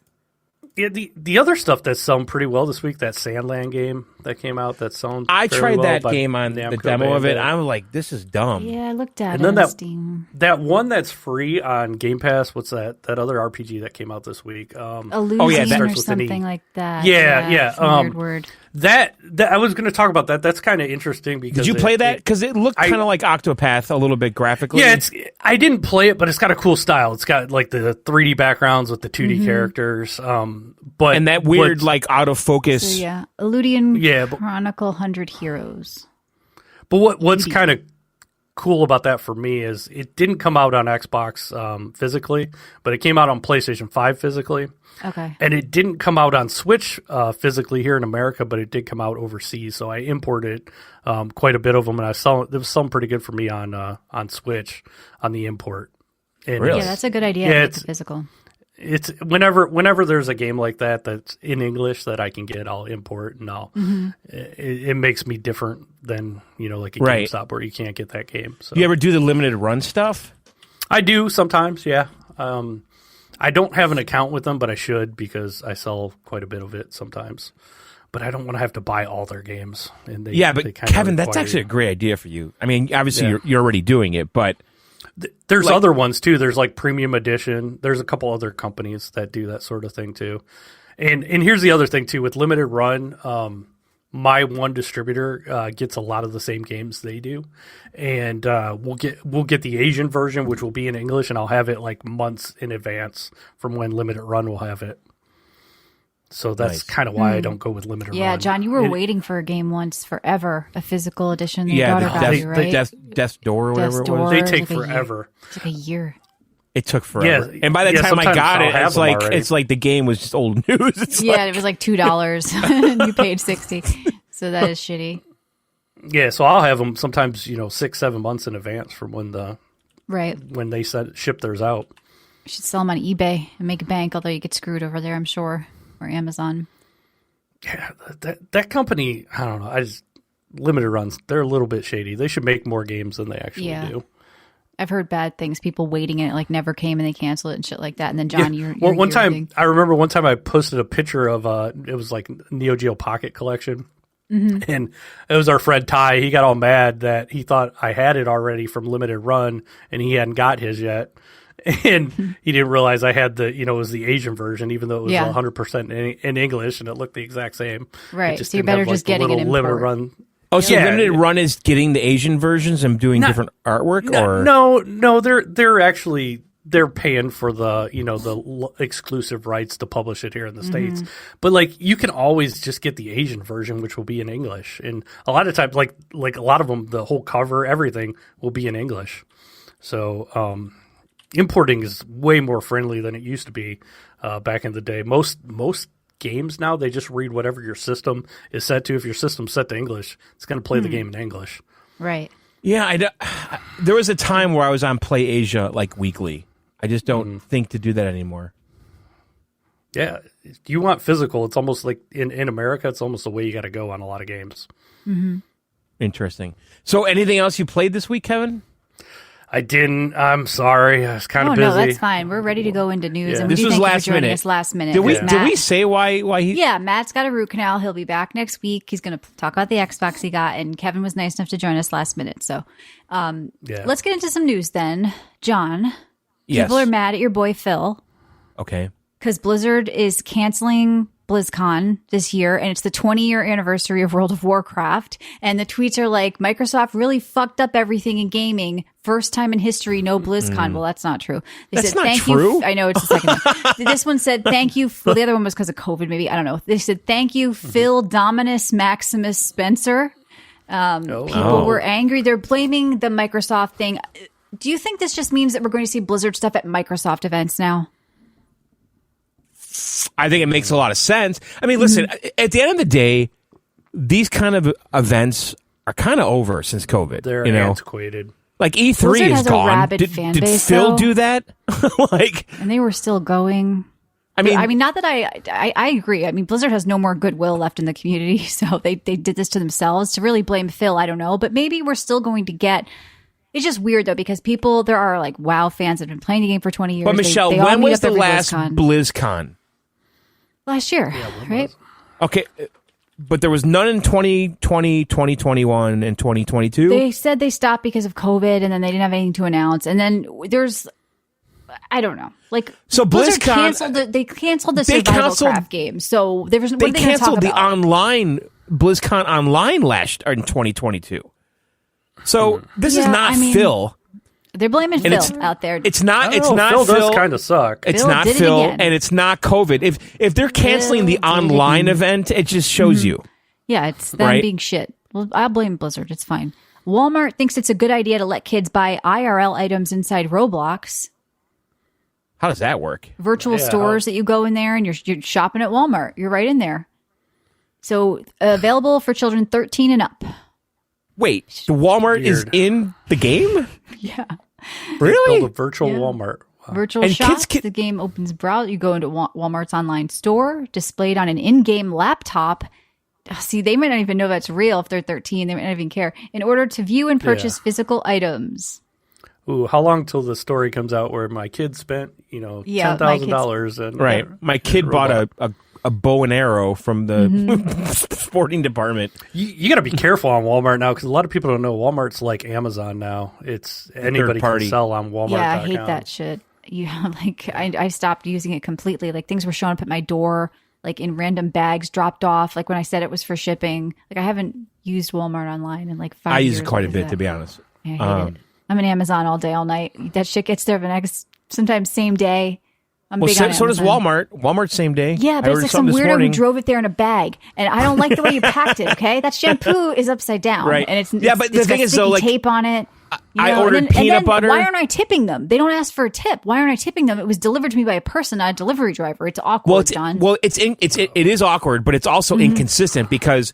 Yeah, the other stuff that's selling pretty well this week, that Sandland game that came out, that sold I fairly tried well that by game on the Namco demo of it. Bandai. I was like, this is dumb. Yeah, I looked at And it then on that- Steam. That one that's free on Game Pass, what's that other RPG that came out this week? Elysium that or starts with an E. something like that. Yeah. Some weird word. That I was going to talk about that. That's kind of interesting because Did you play that? Because it looked kind of like Octopath a little bit graphically. Yeah, I didn't play it, but it's got a cool style. It's got like the 3D backgrounds with the 2D characters. But and that weird what's- like out of focus. So yeah, Eludian Yeah, but- Chronicle 100 Heroes. But what's kind of cool about that for me is it didn't come out on Xbox physically, but it came out on PlayStation 5 physically. Okay. And it didn't come out on Switch physically here in America, but it did come out overseas. So I imported quite a bit of them, and there was some pretty good for me on Switch on the import. And Really? Yeah, that's a good idea. Yeah, Yeah, it's- it's physical. It's whenever there's a game like that that's in English that I can get, I'll import, and it makes me different than like a Right. GameStop where you can't get that game. So Do you ever do the limited run stuff? I do sometimes, yeah. I don't have an account with them, but I should because I sell quite a bit of it sometimes. But I don't want to have to buy all their games. And they But kinda Kevin, that's require actually a you. great idea for you. I mean, obviously Yeah. you're already doing it, but There's other ones too. There's like Premium Edition. There's a couple other companies that do that sort of thing too. And here's the other thing too with limited run. My one distributor gets a lot of the same games they do, and we'll get the Asian version, which will be in English, and I'll have it like months in advance from when limited run will have it. So that's Nice. kind of why I don't go with limited run. Yeah, John, you were And- waiting for a game once forever, a physical edition. Your yeah, daughter the got you, right? Death's Door or whatever Death's it was. Door. They It's take like a year. forever. It's like a year. It took forever. Yeah, And by the yeah, time I sometimes got I'll it, have it's them like already. it's like the game was just old news. It's Yeah, like, it was like $2 and you paid $60. So that is shitty. Yeah, so I'll have them sometimes 6-7 months in advance from Right. when they ship theirs out. You should sell them on eBay and make a bank, although you get screwed over there, I'm sure, or Amazon. Yeah, that company, I don't know. Limited runs, they're a little bit shady. They should make more games than they actually Yeah. do. I've heard bad things, people waiting and it like never came and they cancel it and shit like that. And then John, you're Well, one your time, thing. I remember one time I posted a picture of it was like Neo Geo Pocket Collection. Mm-hmm. And it was our friend Ty. He got all mad that he thought I had it already from limited run and he hadn't got his yet. And he didn't realize I had it was the Asian version, even though it was Yeah. 100% in English and it looked the exact same. Right, It so you're didn't better have, just the getting an little limited import. run. oh, so Yeah. limited run is getting the Asian versions and doing different artwork, or No, they're actually they're paying for the exclusive rights to publish it here in the States. But like you can always just get the Asian version, which will be in English. And a lot of times, like a lot of them, the whole cover, everything will be in English. So importing is way more friendly than it used to be back in the day. Most games now, they just read whatever your system is set to. If your system's set to English, it's going to play the game in English. Right. yeah, there was a time where I was on Play Asia like weekly. I just don't think to do that anymore. Yeah, if you want physical, it's almost like in America, it's almost the way you got to go on a lot of games. Interesting. So, anything else you played this week, Kevin? I didn't. I'm sorry. I was kind Oh, of busy. no, that's fine. We're ready to go into news. Yeah. And we This do was thank you last for joining minute. us last minute. Did we Matt- did we say why he? Yeah, Matt's got a root canal. He'll be back next week. He's going to talk about the Xbox he got, and Kevin was nice enough to join us last minute. So Yeah. let's get into some news then. John, Yes. people are mad at your boy Phil Okay. because Blizzard is canceling BlizzCon this year, and it's the 20-year anniversary of World of Warcraft. And the tweets are like, Microsoft really fucked up everything in gaming. First time in history, no BlizzCon. Well, that's not true. They That's said, not thank true. you. I know it's the second one. This one said, thank you. Well, the other one was because of COVID, maybe. I don't know. They said, thank you, Phil Dominus Maximus Spencer. People were angry. They're blaming the Microsoft thing. Do you think this just means that we're going to see Blizzard stuff at Microsoft events now? I think it makes a lot of sense. I mean, listen, at the end of the day, these kind of events are kind of over since COVID. They're you know, antiquated. like E3 Blizzard is has a gone. rabid Did, fan did base, Phil though. do that? Like, And they were still going. I mean, not that I agree. I mean, Blizzard has no more goodwill left in the community, so they did this to themselves. To really blame Phil, I don't know. But maybe we're still going to get. It's just weird though because there are like WoW fans that have been playing the game for 20 years. but Michelle, they all when meet was up the every last BlizzCon. BlizzCon? last year, right? Okay, but there was none in 2020, 2021, and 2022. They said they stopped because of COVID, and then they didn't have anything to announce. And then there's, I don't know, like so Blizzard BlizzCon canceled the survival craft game. So there was they canceled the about? online BlizzCon online in 2022. So this is not Phil. They're blaming Phil out there. It's not. Phil does kind of suck. It's Phil not did it Phil, again. and it's not COVID. If they're canceling the online event, it just shows you. Yeah, it's them being shit. Well, I'll blame Blizzard. It's fine. Walmart thinks it's a good idea to let kids buy IRL items inside Roblox. How does that work? Virtual stores that you go in there and you're shopping at Walmart. You're right in there. So available for children 13 and up. Wait, the Walmart is in the game? Yeah. Really? Build a virtual Walmart. Wow. Virtual And shops. kids The game opens browser. You go into Walmart's online store, displayed on an in-game laptop. See, they might not even know that's real if they're 13. They might not even care. In order to view and purchase physical items. Ooh, how long till the story comes out where my kid spent, $10,000 and Right. My kid bought a bow and arrow from the sporting department. You got to be careful on Walmart now because a lot of people don't know Walmart's like Amazon now. It's anybody can sell on Walmart. Yeah, I hate that shit. I stopped using it completely. Like things were showing up at my door, like in random bags dropped off. Like when I said it was for shipping. Like I haven't used Walmart online in like 5 years. I use it quite a bit, to be honest. I hate it. I'm an Amazon all day, all night. That shit gets there the next, sometimes same day. I'm big on so does Amazon. Walmart. Walmart's same day. Yeah, but it's like some weirdo who drove it there in a bag, and I don't like the way you packed it. Okay, that shampoo is upside down, Right. And but the thing is, though, like tape on it. I ordered peanut butter. Why aren't I tipping them? They don't ask for a tip. Why aren't I tipping them? It was delivered to me by a person, not a delivery driver. It's awkward, John. It is awkward, but it's also inconsistent because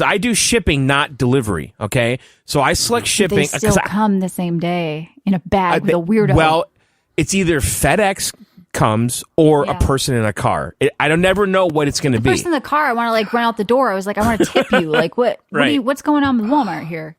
I do shipping, not delivery. Okay, so I select shipping. They still come the same day in a bag with a weirdo. Well, it's either FedEx comes or a person in a car. I don't never know what it's going to be. Person in the car, I want to like run out the door. I was like, I want to tip you. Like what? Right. What's going on with Walmart here?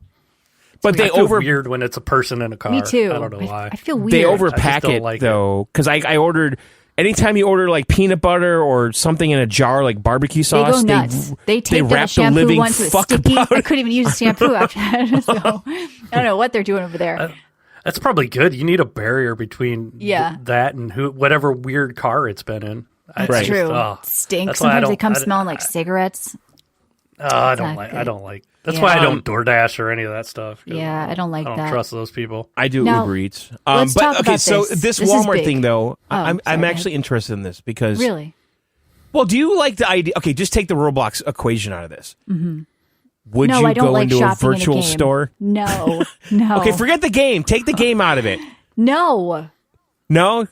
But I feel weird when it's a person in a car. Me too. I don't know why. I feel weird. They overpack it like though, because I ordered. Anytime you order like peanut butter or something in a jar like barbecue sauce, they go nuts. They taped wrap the shampoo living once with fuck sticky. about I it. couldn't even use the shampoo after that. So I don't know what they're doing over there. That's probably good. You need a barrier between Yeah. that and whatever weird car it's been in. That's true. It stinks. Sometimes they come smelling like cigarettes. I don't like. That's why I don't DoorDash or any of that stuff. Yeah, I don't like that. I don't trust those people. I do Now, Uber Eats. let's talk about so this. this This is Walmart big. thing though, I'm sorry, actually interested in this because Really? Well, do you like the idea? Okay, just take the Roblox equation out of this. Mm-hmm. Would No, you I don't go like into a shopping in a virtual game. store? No. Okay, forget the game. Take the game out of it. No. No?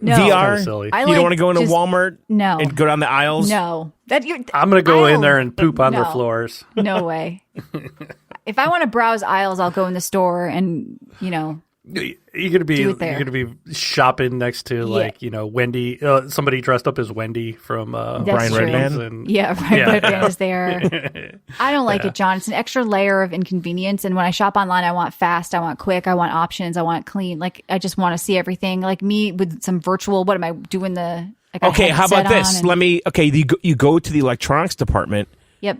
No. VR? Kinda silly. I You like don't want to go into just- Walmart No. and go down the aisles? No. I'm going to go in there and poop on their No. floors. No way. If I want to browse aisles, I'll go in the store and, You're gonna be Do it there. you're gonna be shopping next to Wendy, somebody dressed up as Wendy from That's Brian true. Redband? And, Yeah, right. Redband is there. I don't like it, John. It's an extra layer of inconvenience. And when I shop online, I want fast, I want quick, I want options, I want clean. Like I just want to see everything. Like me with some virtual. What am I doing? Okay, how about this? You go to the electronics department. Yep.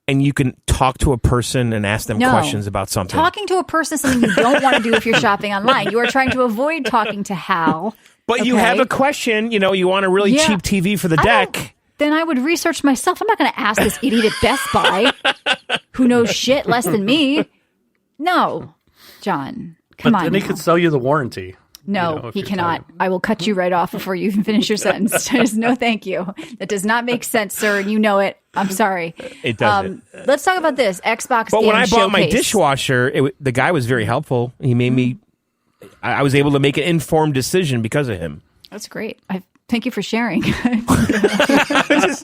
And you can talk to a person and ask them questions about something. Talking to a person is something you don't want to do if you're shopping online. You are trying to avoid talking to Hal. But you have a question. You want a really cheap TV for the deck. Then I would research myself. I'm not going to ask this idiot at Best Buy who knows shit less than me. No, John, come on. Then he now. could sell you the warranty. No, he cannot. I will cut you right off before you even finish your sentence. Just no, thank you. That does not make sense, sir, and you know it. I'm sorry. It doesn't. Let's talk about this Xbox. But Game when I bought my Showcase. dishwasher, the guy was very helpful. He made me. I was able to make an informed decision because of him. That's great. Thank you for sharing. That's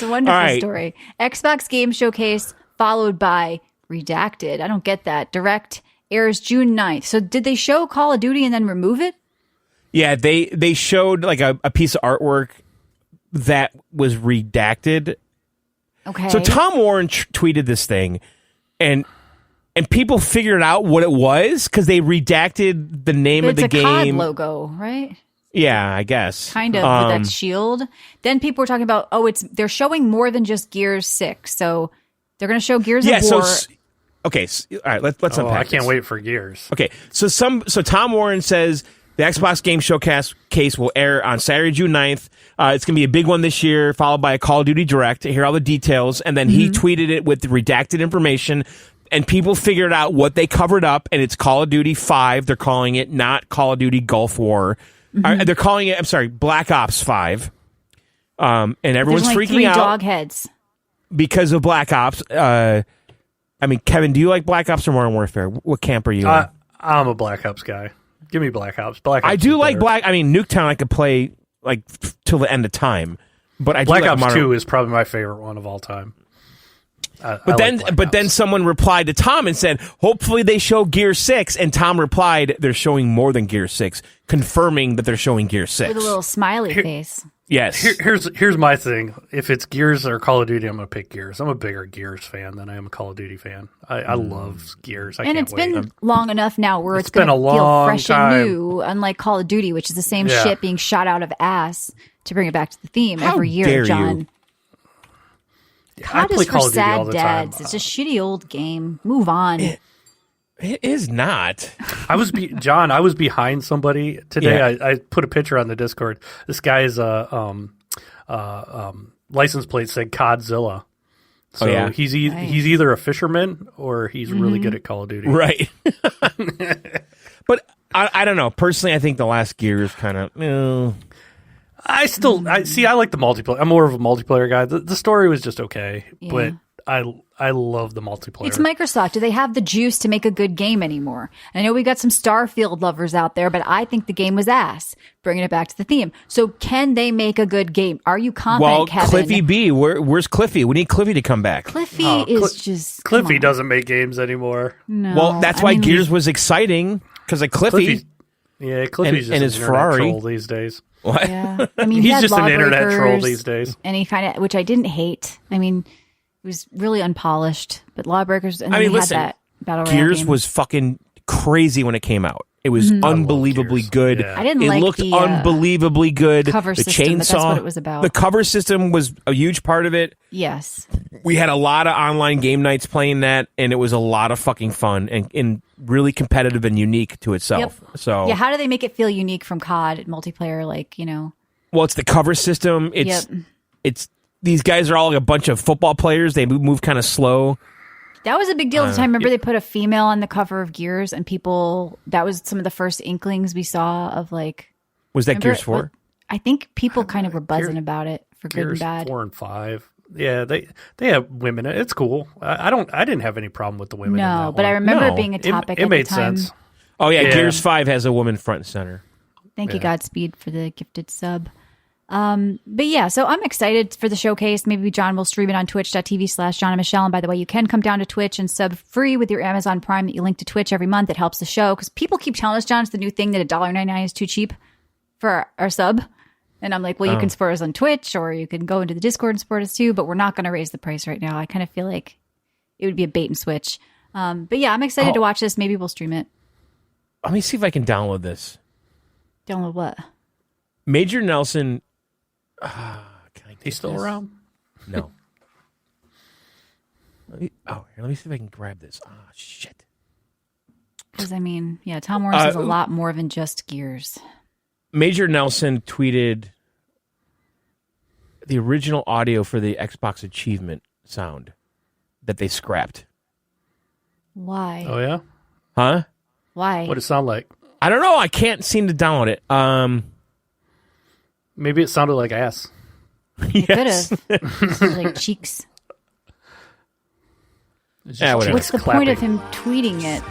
a wonderful All right. story. Xbox Game Showcase followed by Redacted. I don't get that. Direct airs June 9th. So did they show Call of Duty and then remove it? Yeah, they showed like a piece of artwork that was redacted. Okay. So Tom Warren tweeted this thing, and people figured out what it was because they redacted the name But of the it's a COD game. logo, right? Yeah, I guess. Kind of with that shield. Then people were talking about, they're showing more than just Gears 6. So they're going to show Gears of War. All right, let's unpack I can't this. wait for Gears. Okay, so Tom Warren says the Xbox Game Showcase case will air on Saturday, June 9th. It's going to be a big one this year, followed by a Call of Duty Direct. Hear all the details, and then he tweeted it with the redacted information, and people figured out what they covered up, and it's Call of Duty 5. They're calling it, not Call of Duty Gulf War. They're calling it, I'm sorry, Black Ops 5. And everyone's There's freaking three out dog heads because of Black Ops. I mean, Kevin, do you like Black Ops or Modern Warfare? What camp are you in? I'm a Black Ops guy. Give me Black Ops. I do like Nuketown I could play like till the end of time. But I do Black like Ops 2 is probably my favorite one of all time. But then someone replied to Tom and said, hopefully they show Gear 6. And Tom replied, they're showing more than Gear 6, confirming that they're showing Gear 6. with a little smiley face. Yes. Here's my thing. If it's Gears or Call of Duty, I'm going to pick Gears. I'm a bigger Gears fan than I am a Call of Duty fan. I love Gears. And it's been long enough now where it's been going to a feel long fresh time. and new, unlike Call of Duty, which is the same shit being shot out of ass to bring it back to the theme every year, dare John. you. I COD play is for Call of Duty all sad the time. dads. It's a shitty old game. Move on. It is not. I was behind somebody today. Yeah. I put a picture on the Discord. This guy's license plate said Codzilla. So yeah. he's either a fisherman or he's really good at Call of Duty. Right. But I don't know. Personally, I think the last Gear is kind of... I like the multiplayer. I'm more of a multiplayer guy. The story was just okay, but I love the multiplayer. It's Microsoft. Do they have the juice to make a good game anymore? I know we got some Starfield lovers out there, but I think the game was ass. Bringing it back to the theme. So can they make a good game? Are you confident, Kevin? Cliffy B. Where's Cliffy? We need Cliffy to come back. Cliffy is just... Cliffy doesn't make games anymore. No. Well, that's why Gears was exciting, because like Cliffy's Cliffy's and just his an Ferrari internet troll these days. What? Yeah. I mean, he He's had just an internet troll Lawbreakers, these days. and he kind of, which I didn't hate. I mean, it was really unpolished, but Lawbreakers, and then listen, had that Battle Royale Gears game. was fucking crazy when it came out. It was unbelievably Gears. good. Yeah. I didn't It like looked the unbelievably good. cover the system, chainsaw, but that's what it was about. The cover system was a huge part of it. Yes. We had a lot of online game nights playing that, and it was a lot of fucking fun and really competitive and unique to itself. Yep. So Yeah, how do they make it feel unique from COD multiplayer? Like, well, it's the cover system. It's these guys are all like a bunch of football players. They move kind of slow. that was a big deal at the time. Remember, they put a female on the cover of Gears, and that was some of the first inklings we saw of like. Was that Remember Gears 4? I think people kind of were buzzing about it for good and Gears bad. 4 and 5. Yeah, they have women. It's cool. I didn't have any problem with the women. in No, that but I one. remember No. it being a topic It at made the time. sense. Oh yeah, Yeah. Gears 5 has a woman front and center. Thank you, Godspeed, for the gifted sub. But yeah, so I'm excited for the showcase. Maybe John will stream it on twitch.tv/John and Michelle. And by the way, you can come down to Twitch and sub free with your Amazon Prime that you link to Twitch every month. It helps the show because people keep telling us, John, it's the new thing that $1.99 is too cheap for our sub. And I'm like, well, you can support us on Twitch or you can go into the Discord and support us too, but we're not going to raise the price right now. I kind of feel like it would be a bait and switch. But yeah, I'm excited to watch this. Maybe we'll stream it. Let me see if I can download this. Download what? Major Nelson. Can I get He's still this? around. No. Let me see if I can grab this. Shit. Because I mean, yeah, Tom Morris is a lot more than just Gears. Major Nelson tweeted the original audio for the Xbox Achievement sound that they scrapped. Why? Oh yeah. Huh? Why? What does it sound like? I don't know. I can't seem to download it. Maybe it sounded like ass. You could have. Like cheeks. It's just Yeah, whatever. What's the point of him tweeting it?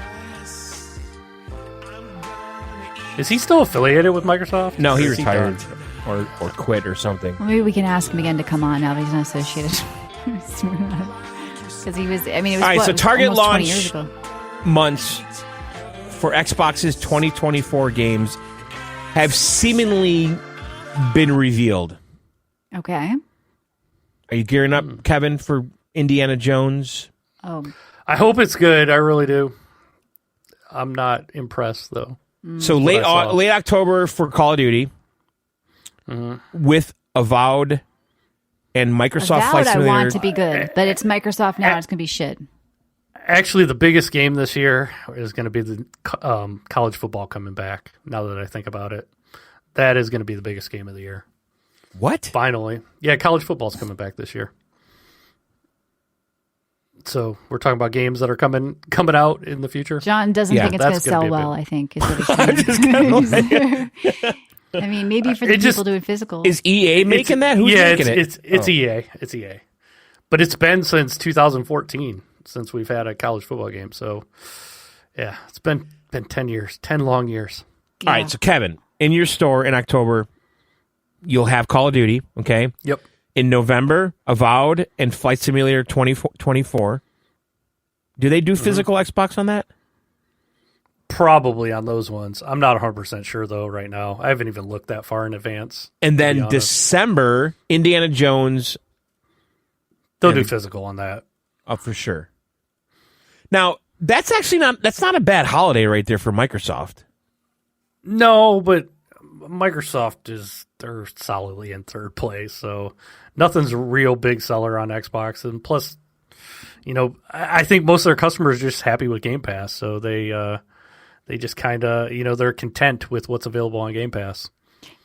Is he still affiliated with Microsoft? No, he Or is retired done? or quit or something. Well, maybe we can ask him again to come on now that he's not associated. Because he was, I mean, it was, All right, what, so it was Target almost 20 launch- years ago. Months for Xbox's 2024 games have seemingly been revealed. Okay. Are you gearing up, Kevin, for Indiana Jones? Oh, I hope it's good. I really do. I'm not impressed though. So what I saw. late October for Call of Duty. with Avowed and Microsoft Flight Avowed I Simulator. want to be good, but it's Microsoft now. It's going to be shit. Actually, the biggest game this year is going to be the college football coming back. Now that I think about it, that is going to be the biggest game of the year. What? Finally, yeah, college football's coming back this year. So we're talking about games that are coming out in the future. John doesn't think it's going to sell well, I think, is what he's saying. I mean, maybe for the people doing physical. Is EA making that? Who's making it? It's EA. It's EA. But it's been since 2014 since we've had a college football game. So, yeah, it's been 10 years, 10 long years. Yeah. All right, so Kevin, in your store in October, you'll have Call of Duty, okay? Yep. In November, Avowed and Flight Simulator 2024. Do they do physical Xbox on that? Probably on those ones. I'm not 100% sure, though, right now. I haven't even looked that far in advance. And then December, Indiana Jones. They'll do physical on that. Oh, for sure. Now, that's not a bad holiday right there for Microsoft. No, but Microsoft they're solidly in third place, so nothing's a real big seller on Xbox. And plus, I think most of their customers are just happy with Game Pass, so they just kind of, they're content with what's available on Game Pass.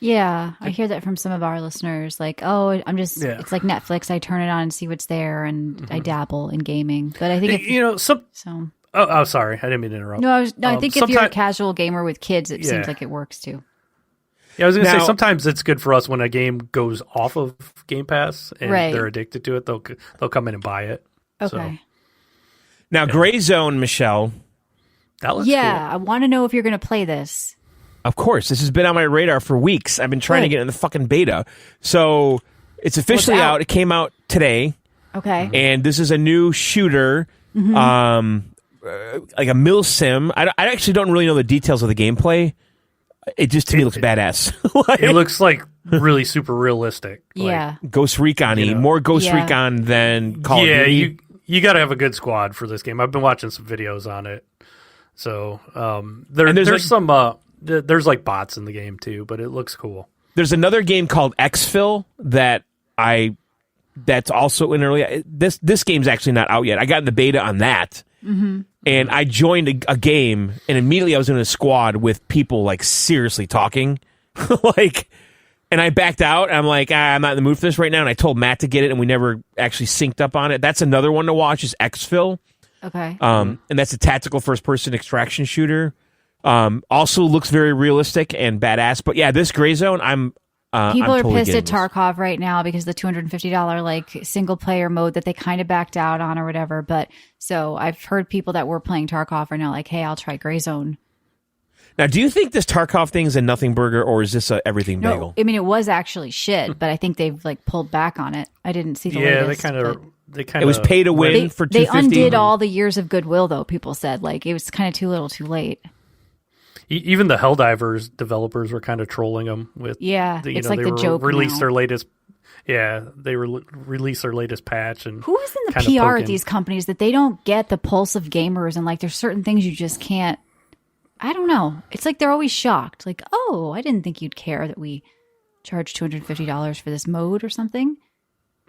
Yeah, I hear that from some of our listeners. Like, it's like Netflix. I turn it on and see what's there, and I dabble in gaming. But I think Oh, sorry, I didn't mean to interrupt. No, I think if you're a casual gamer with kids, it seems like it works too. Yeah, I was going to say sometimes it's good for us when a game goes off of Game Pass and they're addicted to it. They'll come in and buy it. Okay. So, now, Gray Zone, Michelle. That looks cool. I want to know if you're going to play this. Of course, this has been on my radar for weeks. I've been trying to get in the fucking beta. So it's officially out. It came out today. Okay. And this is a new shooter, like a mill sim. I actually don't really know the details of the gameplay. It just to me looks badass. It looks like really super realistic. Yeah. Ghost Recon-y. More Ghost Recon than Call of Duty. Yeah, you got to have a good squad for this game. I've been watching some videos on it. So there's like bots in the game too, but it looks cool. There's another game called Exfil that's also in early. This game's actually not out yet. I got in the beta on that. And I joined a game, and immediately I was in a squad with people like seriously talking, and I backed out. And I'm like, I'm not in the mood for this right now. And I told Matt to get it, and we never actually synced up on it. That's another one to watch is Exfil. Okay. And that's a tactical first-person extraction shooter. Also looks very realistic and badass. But yeah, this Gray Zone, people are totally pissed at this. Tarkov right now because the $250 like single player mode that they kind of backed out on or whatever. But so I've heard people that were playing Tarkov are now like, hey, I'll try Gray Zone. Now, do you think this Tarkov thing is a nothing burger, or is this a everything bagel? I mean, it was actually shit, but I think they've like pulled back on it. I didn't see the latest. they kind of. It was pay to win for $250. They undid all the years of goodwill, though. People said like it was kind of too little, too late. Even the Helldivers developers were kind of trolling them with. It's like the joke. Released their latest. Yeah, they released their latest patch and. Who is in the PR at these companies that they don't get the pulse of gamers and like there's certain things you just can't. I don't know. It's like they're always shocked. Like, oh, I didn't think you'd care that we charge $250 for this mode or something.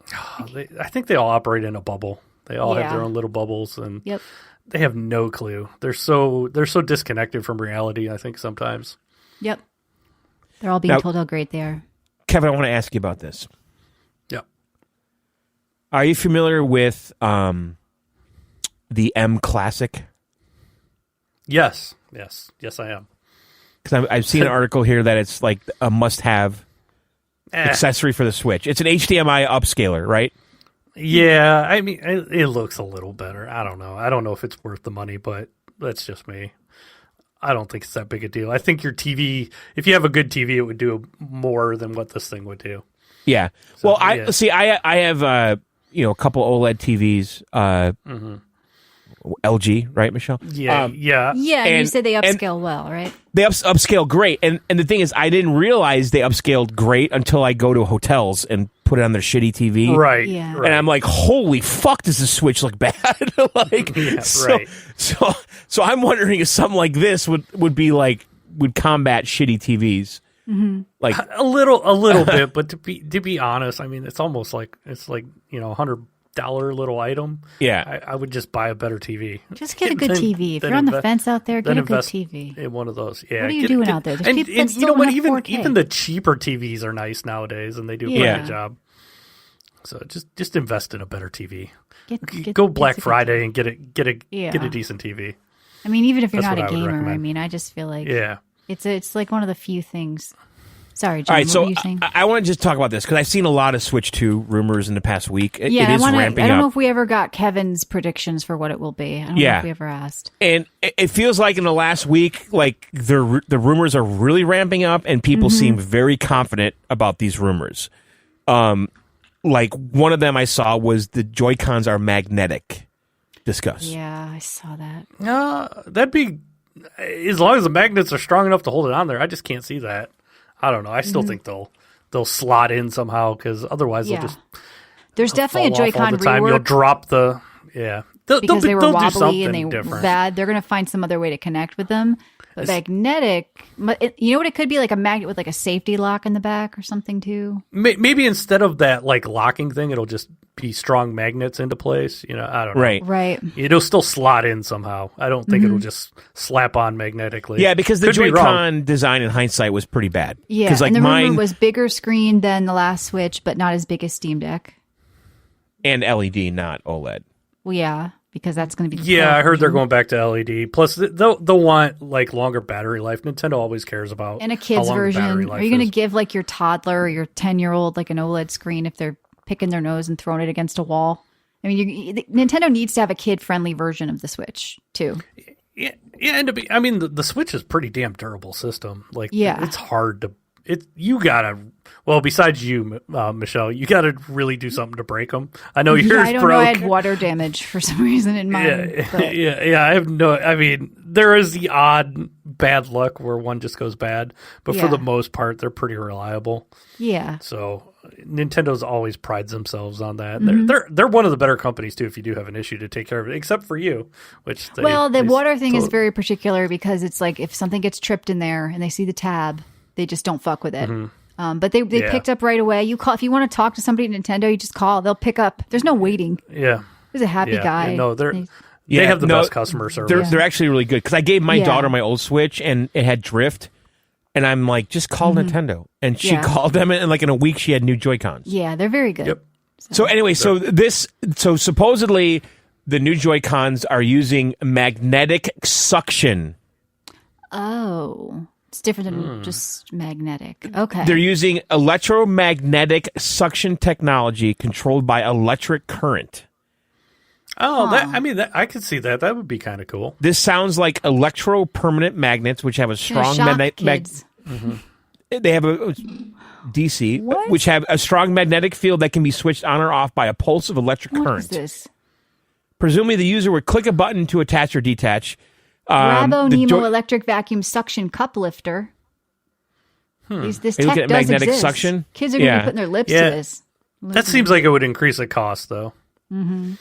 I think they all operate in a bubble. They all have their own little bubbles, and they have no clue. They're so disconnected from reality, I think, sometimes. Yep. They're all being told how great they are. Kevin, I want to ask you about this. Yep. Are you familiar with the M Classic? Yes, I am. Because I've seen an article here that it's like a must-have accessory for the Switch. It's an HDMI upscaler, right? Yeah, I mean, it looks a little better. I don't know. I don't know if it's worth the money, but that's just me. I don't think it's that big a deal. I think your TV, if you have a good TV, it would do more than what this thing would do. Yeah. So, well, I have a couple OLED TVs. LG, right, Michelle? Yeah. And you said they upscale well, right? They upscale great, and the thing is, I didn't realize they upscaled great until I go to hotels and put it on their shitty TV, right? Yeah. And I'm like, holy fuck, does the Switch look bad? So I'm wondering if something like this would combat shitty TVs. Like a little bit, but to be honest, I mean, it's almost like $100 little item. Yeah. I would just buy a better TV. Just get a good TV. If you're on the fence out there, get a good TV. In one of those. Yeah. What are you doing out there? There's people that and still you know what? don't have 4K. Even the cheaper TVs are nice nowadays, and they do a Yeah. good job. So just invest in a better TV. Get Go Black a good Friday TV. and get a Yeah. decent TV. I mean, even if you're That's not a what I would gamer, I recommend. mean, I just feel like Yeah. it's like one of the few things. Sorry, John, all right, what so were you saying? I want to just talk about this because I've seen a lot of Switch 2 rumors in the past week. It is ramping I don't up. know if we ever got Kevin's predictions for what it will be. I don't know Yeah. if we ever asked. And it feels like in the last week, like the rumors are really ramping up, and people seem very confident about these rumors. Like one of them I saw was the Joy-Cons are magnetic. Discuss. Yeah, I saw that. That'd be as long as the magnets are strong enough to hold it on there. I just can't see that. I don't know. I still think they'll slot in somehow because otherwise Yeah. they'll just There's definitely a fall off all Joy-Con the time. You'll rework drop the because they were they'll do wobbly something and they were different. bad. They're going to find some other way to connect with them. But magnetic, you know what it could be? Like a magnet with like a safety lock in the back or something too. Maybe instead of that like locking thing, it'll just be strong magnets into place. I don't know. Right. It'll still slot in somehow. I don't think it'll just slap on magnetically. Yeah, because the Could be wrong. Joy-Con design in hindsight was pretty bad. Yeah, 'Cause, like, and the mine rumor was bigger screen than the last Switch, but not as big as Steam Deck. and LED, not OLED. Well, yeah, because that's going to be the Yeah, Pro I heard they're version. going back to LED. Plus, they'll want like longer battery life. Nintendo always cares about And a how kid's long the battery version. life Are you going to is. give like your toddler or your 10-year-old like an OLED screen if they're picking their nose and throwing it against a wall? I mean, Nintendo needs to have a kid-friendly version of the Switch too. Yeah, and the Switch is a pretty damn durable system. Like, Yeah. it's hard to. You gotta. Well, besides you, Michelle, you gotta really do something to break them. I know yours Yeah, I don't broke. know. I had water damage for some reason in mine. Yeah, but yeah. I have no. I mean, there is the odd bad luck where one just goes bad, but for Yeah. the most part, they're pretty reliable. yeah. So Nintendo's always prides themselves on that. Mm-hmm. They're one of the better companies too. If you do have an issue to take care of it, except for you, which they, Well, the they- water thing is so- very particular because it's like if something gets tripped in there and they see the tab, they just don't fuck with it. But they Yeah. picked up right away. You call if you want to talk to somebody at Nintendo, you just call. They'll pick up. There's no waiting. Yeah. There's a happy Yeah, guy. yeah, no, they Yeah, have the no, best customer service. They're actually really good because I gave my Yeah. daughter my old Switch and it had drift, and I'm like, just call Nintendo, and she Yeah. called them, and like in a week she had new Joy-Cons. Yeah, they're very good. Yep. So anyway, so supposedly the new Joy-Cons are using magnetic suction. Oh, it's different than just magnetic. Okay. They're using electromagnetic suction technology controlled by electric current. Oh, I could see that. That would be kind of cool. This sounds like electro-permanent magnets, which have a strong Shock kids. they have a DC, What? which have a strong magnetic field that can be switched on or off by a pulse of electric What current. is this? Presumably, the user would click a button to attach or detach. Bravo the Nemo Joy- electric vacuum suction cup lifter. This Are you looking tech at does magnetic exist. suction? Kids are going to Yeah. be putting their lips Yeah. to this. That seems like it would increase the cost, though.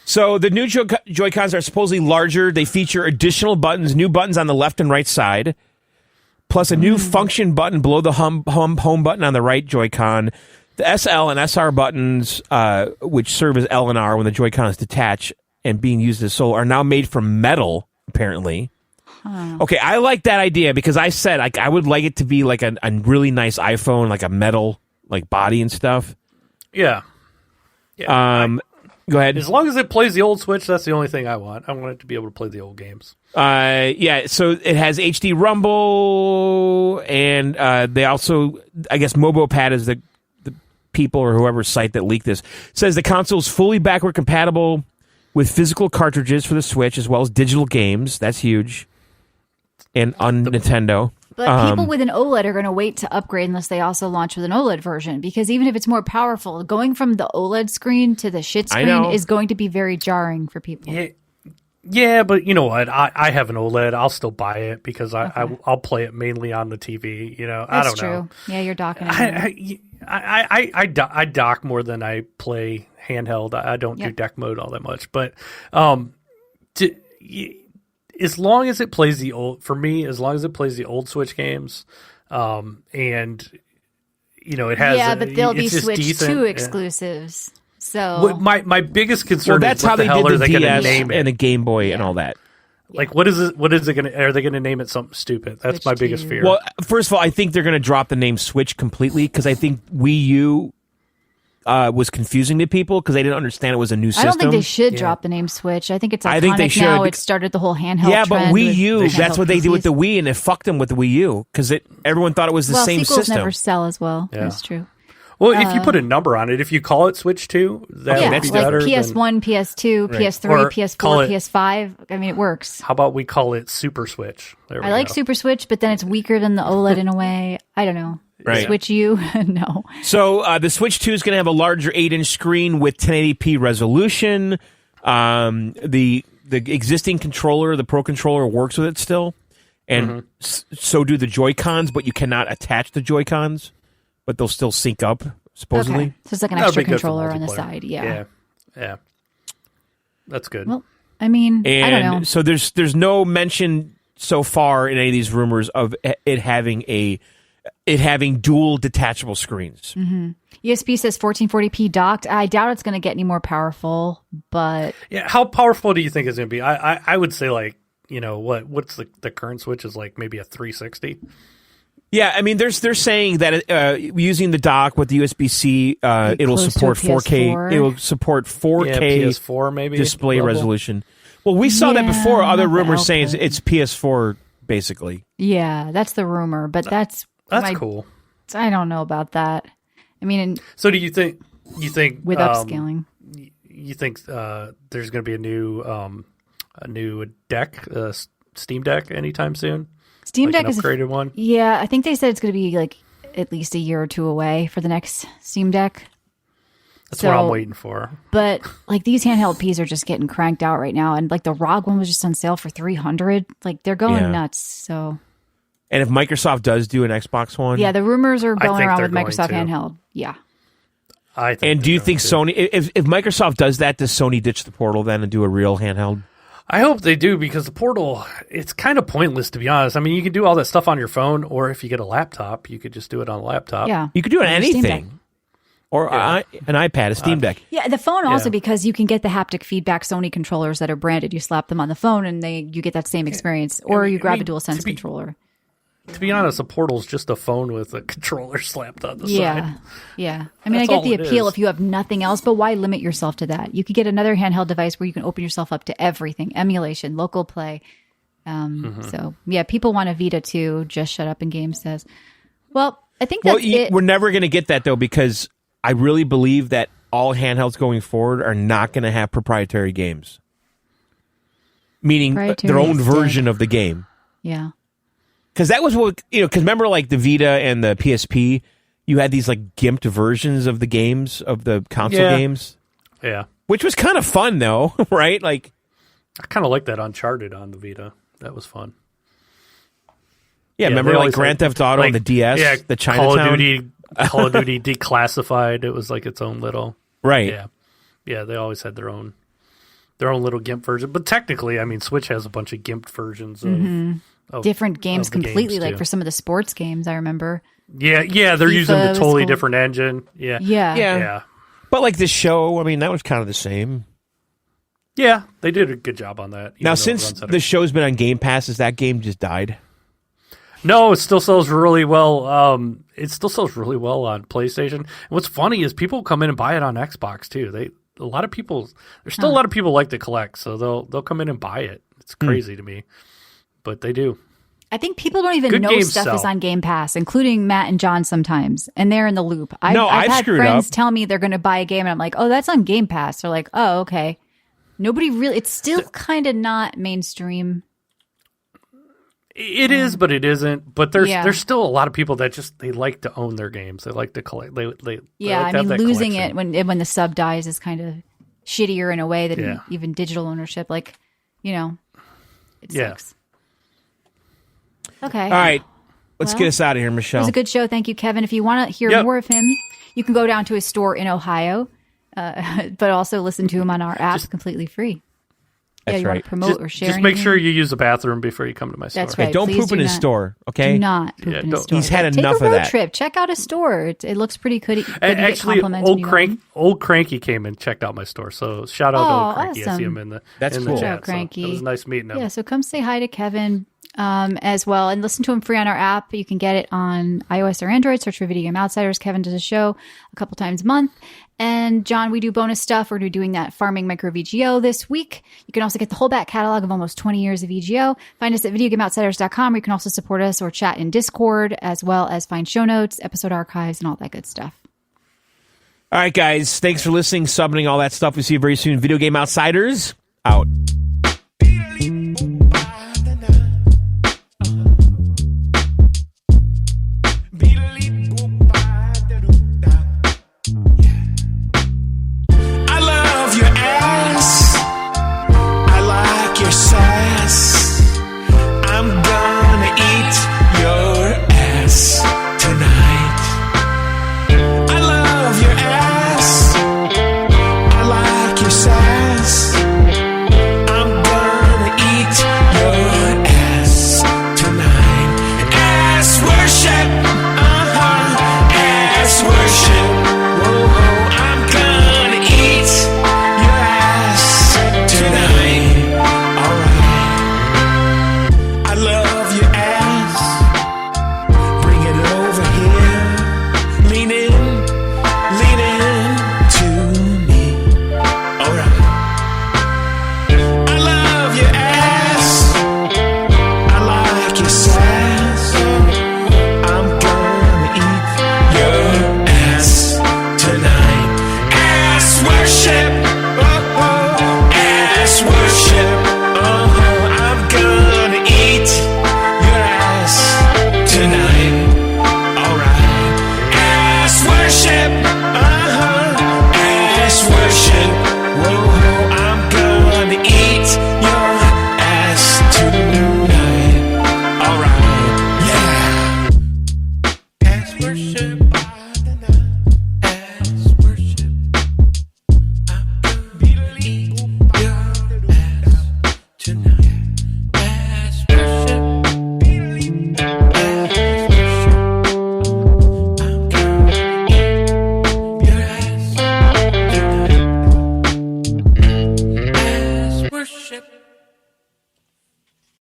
So the new Joy-Cons are supposedly larger. They feature additional buttons, new buttons on the left and right side, plus a new function button below the home button on the right Joy-Con. The SL and SR buttons, which serve as L and R when the Joy-Con is detached and being used as solo, are now made from metal, apparently. Okay, I like that idea because I said I would like it to be like a really nice iPhone, like a metal like body and stuff. Yeah. Go ahead. As long as it plays the old Switch, that's the only thing I want. I want it to be able to play the old games. Yeah, so it has HD Rumble, and they also, I guess, MoboPad is the people or whoever's site that leaked this, says the console is fully backward compatible with physical cartridges for the Switch as well as digital games. That's huge. And on Nintendo. But people with an OLED are going to wait to upgrade unless they also launch with an OLED version because even if it's more powerful, going from the OLED screen to the shit I screen know. is going to be very jarring for people. Yeah, but you know what? I have an OLED. I'll still buy it because I'll play it mainly on the TV. I That's don't know. true. Yeah, you're docking it. I dock more than I play handheld. I don't do Yep. deck mode all that much, but as long as it plays the old Switch games, and it has. Yeah, but they'll be it's just Switch decent. 2 exclusives. So Well, my biggest concern Well, that's is what how the they hell did are the they going to DS name it? and the Game Boy and all that. Like, what is it? What is it going to? Are they going to name it something stupid? That's Switch my biggest 2. fear. Well, first of all, I think they're going to drop the name Switch completely because I think Wii U was confusing to people because they didn't understand it was a new system. I don't think they should drop the name Switch. I think it's iconic I think they now. should. It started the whole handheld Yeah, but trend Wii with U, that's handheld what they did with PCs. the Wii, and it fucked them with the Wii U because everyone thought it was the well, same sequels system. never sell as well. Yeah. That's true. Well, if you put a number on it, if you call it Switch 2, that Yeah, would be like better. PS1, PS2, Right. PS3, Or PS4, call it- PS5. I mean, it works. How about we call it Super Switch? There we I like go. Super Switch, but then it's weaker than the OLED in a way. I don't know. Right. Switch U? No. So the Switch 2 is going to have a larger 8-inch screen with 1080p resolution. The existing controller, the Pro Controller, works with it still, and so do the Joy-Cons, but you cannot attach the Joy-Cons, but they'll still sync up, supposedly. Okay. So it's like an That would extra be good for controller on the multiplayer. side. Yeah. Yeah. That's good. Well, I mean, I don't know. And so there's no mention so far in any of these rumors of it having dual detachable screens. ESP says 1440p docked. I doubt it's going to get any more powerful, but Yeah, how powerful do you think it's going to be? I would say like, what's the current Switch is like maybe a 360? Yeah, I mean, they're saying that using the dock with the USB-C, it'll close to support a 4K. PS4. It'll support 4K Yeah, PS4 maybe display level? resolution. Well, we saw that Yeah, before. Other not the rumors saying output. it's PS4 basically. yeah, that's the rumor. But that's Cool. I don't know about that. I mean, So do you think with upscaling. you think there's going to be a new deck, Steam Deck anytime soon? Steam Like Deck an is upgraded one? Yeah, I think they said it's going to be like at least a year or two away for the next Steam Deck. That's what I'm So- waiting for. But like these handheld Ps are just getting cranked out right now, and like the ROG one was just on sale for $300. Like they're going Yeah. nuts. So And if Microsoft does do an Xbox One, yeah, the rumors are going think around they're with going Microsoft to. handheld. Yeah, I think And do you they're think going to. Sony, if Microsoft does that, does Sony ditch the Portal then and do a real handheld? I hope they do because the Portal, it's kind of pointless to be honest. I mean, you can do all that stuff on your phone, or if you get a laptop, you could just do it on a laptop. yeah. You could do it on Your Steam Deck. anything, or an iPad, a Steam Deck. Yeah, the phone also Yeah. because you can get the haptic feedback Sony controllers that are branded. You slap them on the phone and you get that same experience. Or you grab a DualSense controller. To be honest, a Portal's just a phone with a controller slapped on the Yeah, side. yeah. I mean, That's I get all the it appeal is. if you have nothing else, but why limit yourself to that? You could get another handheld device where you can open yourself up to everything: emulation, local play. So yeah, people want a Vita too. Just shut up and game says. Well, I think that's it. We're never going to get that though because I really believe that all handhelds going forward are not going to have proprietary games, meaning Proprietary their own is version of the game. Yeah. Because that was what because remember, like the Vita and the PSP, you had these like gimped versions of the games of the console Yeah. games, Yeah. which was kind of fun though, right? Like, I kind of like that Uncharted on the Vita. That was fun. yeah, remember they like always Grand had, Theft Auto on the DS, yeah, the Chinatown, Call of Duty Declassified. It was like its own little. right? Yeah. They always had their own little GIMP version. But technically, I mean, Switch has a bunch of GIMP versions of Different games of the completely, games, like too. for some of the sports games, I remember. Yeah. They're using FIFA the was totally cool. different engine. Yeah. Yeah. Yeah. But like this show, I mean, that was kind of the same. Yeah, they did a good job on that. even though Now, it since runs out of- the show's been on Game Pass, has that game just died? No, it still sells really well. It still sells really well on PlayStation. And what's funny is people come in and buy it on Xbox too. There's still a lot of people like to collect, so they'll come in and buy it. It's crazy to me, but they do. I think people don't even Good know games stuff is sell. on Game Pass, including Matt and John sometimes, and they're in the loop. I've I've had screwed friends up. tell me they're going to buy a game, and I'm like, oh, that's on Game Pass. They're like, oh, okay. Nobody really, it's still kind of not mainstream. It is, but it isn't. But there's still a lot of people that they like to own their games. They like to collect. They Yeah, like to I have mean, that losing collection. it when the sub dies is kind of shittier in a way than Yeah. even digital ownership. Like, it Yeah. sucks. Okay. All right, let's Well, get us out of here, It Michelle. was a good show. Thank you, Kevin. If you want to hear Yep. more of him, you can go down to his store in Ohio, but also listen to him on our app completely free. That's you want right. to promote or share Just make anything. sure you use the bathroom before you come to my store. That's right. Hey, don't Please poop in do his not. store, okay? Do not poop Yeah, in his don't- store. He's had Take enough a of road that. trip. Check out a store. It looks pretty good. And actually, old Cranky came and checked out my store. So shout out to old Cranky. I see awesome. him in the That's in cool. the Shout out chat. Cranky. So it was nice meeting him. Yeah, so come say hi to Kevin as well, and listen to him free on our app. You can get it on iOS or Android. Search for Video Game Outsiders. Kevin does a show a couple times a month. And John, we do bonus stuff. We're going to be doing that farming micro VGO this week. You can also get the whole back catalog of almost 20 years of VGO. Find us at videogameoutsiders.com, where you can also support us or chat in Discord, as well as find show notes, episode archives, and all that good stuff. All right, guys. Thanks for listening, subbing, all that stuff. We'll see you very soon. Video Game Outsiders, out.